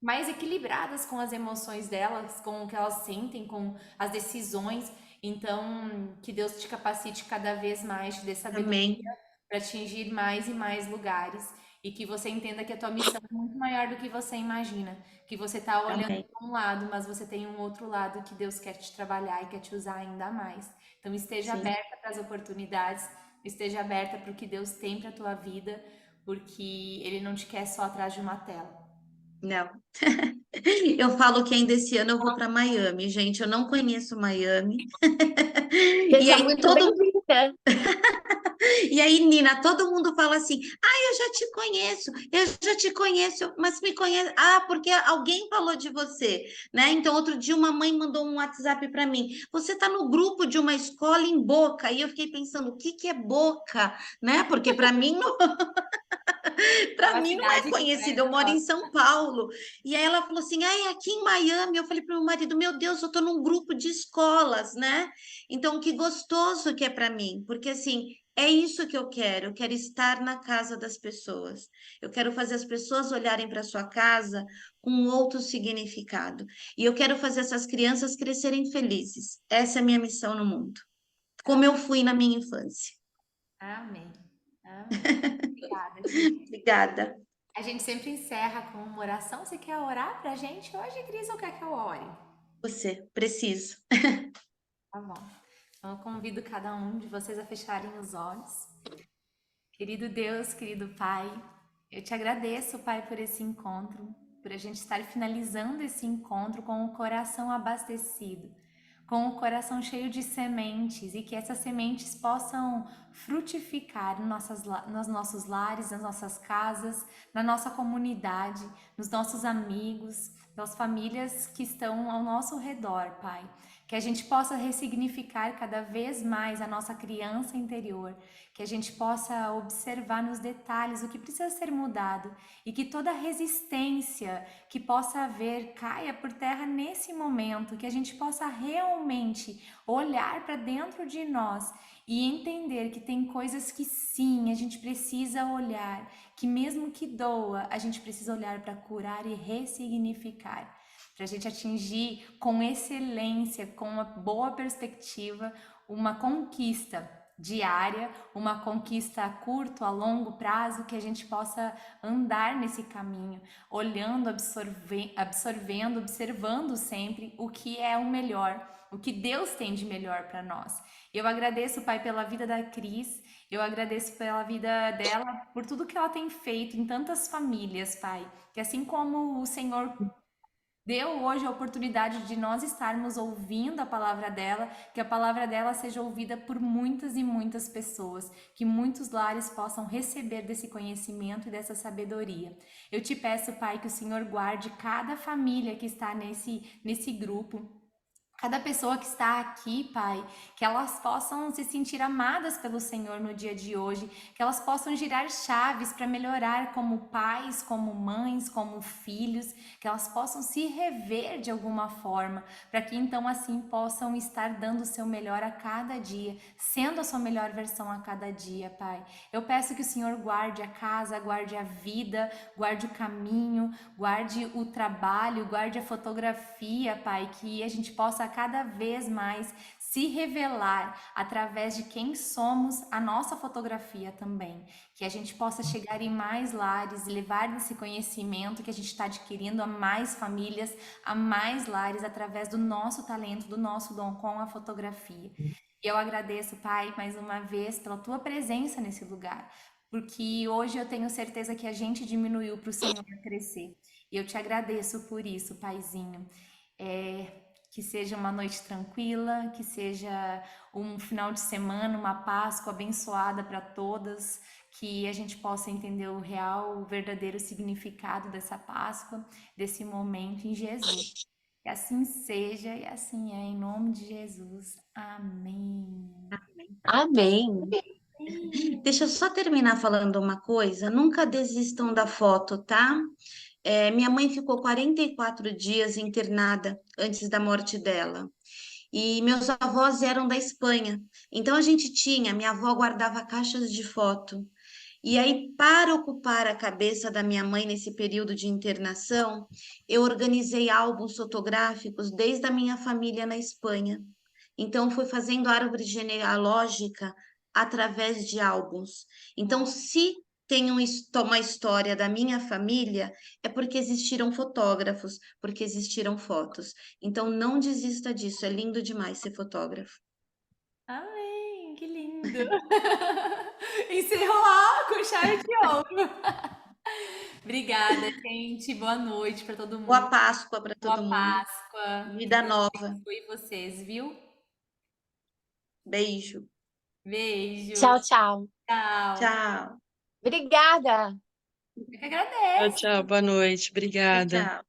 mais equilibradas com as emoções delas, com o que elas sentem, com as decisões. Então, que Deus te capacite cada vez mais, te dê sabedoria Amém. para atingir mais e mais lugares e que você entenda que a tua missão é muito maior do que você imagina, que você está olhando Amém. para um lado, mas você tem um outro lado que Deus quer te trabalhar e quer te usar ainda mais. Então esteja Sim. aberta para as oportunidades, esteja aberta para o que Deus tem para a tua vida, porque Ele não te quer só atrás de uma tela. Não. Eu falo que ainda esse ano eu vou para Miami, gente. Eu não conheço Miami. E Seja aí muito bem-vinda. Nina, todo mundo fala assim: "Ah, eu já te conheço, mas me conhece, porque alguém falou de você, né?" Então, outro dia uma mãe mandou um WhatsApp para mim: "Você está no grupo de uma escola em Boca?" E eu fiquei pensando: "O que que é Boca?", né? Porque É para uma mim não é cidade que conhecido, parece eu moro em São Paulo. E aí ela falou assim: "Ah, é aqui em Miami." Eu falei para o meu marido: "Meu Deus, eu estou num grupo de escolas, né?" Então, que gostoso que é para mim, porque assim, é isso que eu quero estar na casa das pessoas. Eu quero fazer as pessoas olharem para sua casa com outro significado. E eu quero fazer essas crianças crescerem felizes. Essa é a minha missão no mundo. Como eu fui na minha infância. Amém. Amém. Obrigada, Cris. Obrigada. A gente sempre encerra com uma oração. Você quer orar pra gente hoje, Cris, ou quer que eu ore? Você, preciso. Tá bom. Então eu convido cada um de vocês a fecharem os olhos. Querido Deus, querido Pai, eu te agradeço, Pai, por esse encontro, por a gente estar finalizando esse encontro com o coração abastecido, com o coração cheio de sementes e que essas sementes possam frutificar nos nossos lares, nas nossas casas, na nossa comunidade, nos nossos amigos, nas famílias que estão ao nosso redor, Pai. Que a gente possa ressignificar cada vez mais a nossa criança interior, que a gente possa observar nos detalhes o que precisa ser mudado e que toda resistência que possa haver caia por terra nesse momento, que a gente possa realmente olhar para dentro de nós e entender que tem coisas que sim, a gente precisa olhar, que mesmo que doa, a gente precisa olhar para curar e ressignificar. Para a gente atingir com excelência, com uma boa perspectiva, uma conquista diária, uma conquista a curto, a longo prazo, que a gente possa andar nesse caminho, olhando, absorvendo, observando sempre o que é o melhor, o que Deus tem de melhor para nós. Eu agradeço, Pai, pela vida da Cris, eu agradeço pela vida dela, por tudo que ela tem feito em tantas famílias, Pai, que assim como o Senhor Deu hoje a oportunidade de nós estarmos ouvindo a palavra dela, que a palavra dela seja ouvida por muitas e muitas pessoas, que muitos lares possam receber desse conhecimento e dessa sabedoria. Eu te peço, Pai, que o Senhor guarde cada família que está nesse grupo. Cada pessoa que está aqui, Pai, que elas possam se sentir amadas pelo Senhor no dia de hoje, que elas possam girar chaves para melhorar como pais, como mães, como filhos, que elas possam se rever de alguma forma, para que então assim possam estar dando o seu melhor a cada dia, sendo a sua melhor versão a cada dia, Pai. Eu peço que o Senhor guarde a casa, guarde a vida, guarde o caminho, guarde o trabalho, guarde a fotografia, Pai, que a gente possa cada vez mais se revelar através de quem somos, a nossa fotografia também, que a gente possa chegar em mais lares e levar esse conhecimento que a gente está adquirindo a mais famílias, a mais lares, através do nosso talento, do nosso dom com a fotografia. E eu agradeço, Pai, mais uma vez pela tua presença nesse lugar, porque hoje eu tenho certeza que a gente diminuiu para o Senhor crescer. E eu te agradeço por isso, Paizinho. Que seja uma noite tranquila, que seja um final de semana, uma Páscoa abençoada para todas, que a gente possa entender o real, o verdadeiro significado dessa Páscoa, desse momento em Jesus. Que assim seja e assim é, em nome de Jesus. Amém. Amém. Deixa eu só terminar falando uma coisa. Nunca desistam da foto, tá? Minha mãe ficou 44 dias internada antes da morte dela. E meus avós eram da Espanha. Então a gente tinha, minha avó guardava caixas de foto. E aí, para ocupar a cabeça da minha mãe nesse período de internação, eu organizei álbuns fotográficos desde a minha família na Espanha. Então, fui fazendo árvore genealógica através de álbuns. Então, se tem uma história da minha família, é porque existiram fotógrafos, porque existiram fotos. Então, não desista disso, é lindo demais ser fotógrafo. Amém, que lindo. Encerrou com chave de ouro. Obrigada, gente. Boa noite para todo Boa mundo. Páscoa para todo Boa mundo. Páscoa. Que Vida Deus nova. abençoe vocês, viu? Beijo. Beijo. Tchau, tchau. Tchau. Tchau. Obrigada. Eu que Tchau, agradeço. tchau, boa noite, Tchau, obrigada. tchau.